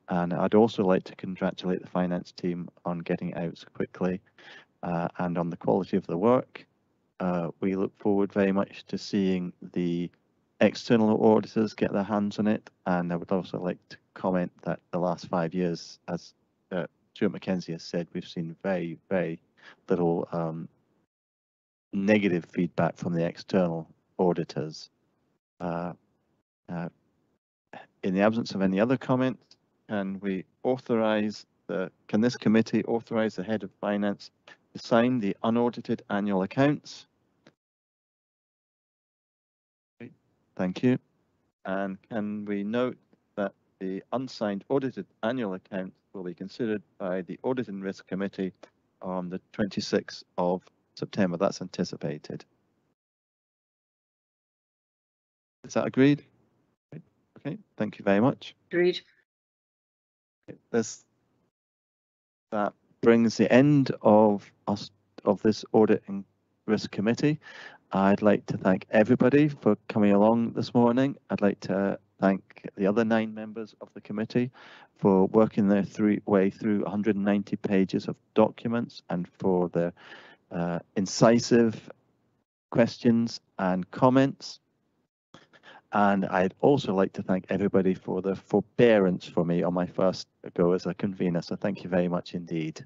and I'd also like to congratulate the finance team on getting it out so quickly and on the quality of the work. We look forward very much to seeing the external auditors get their hands on it, and I would also like to comment that the last 5 years, as Stuart Mackenzie has said, we've seen very, very little negative feedback from the external auditors. In the absence of any other comments, can this committee authorize the head of finance to sign the unaudited annual accounts? Thank you. And can we note that the unsigned audited annual accounts will be considered by the Audit and Risk Committee on the 26th of September? That's anticipated. Is that agreed? Okay, thank you very much. Agreed. That brings the end of this Audit and Risk Committee. I'd like to thank everybody for coming along this morning. I'd like to thank the other 9 members of the committee for working their way through 190 pages of documents and for their incisive questions and comments. And I'd also like to thank everybody for the forbearance for me on my first go as a convener. So thank you very much indeed.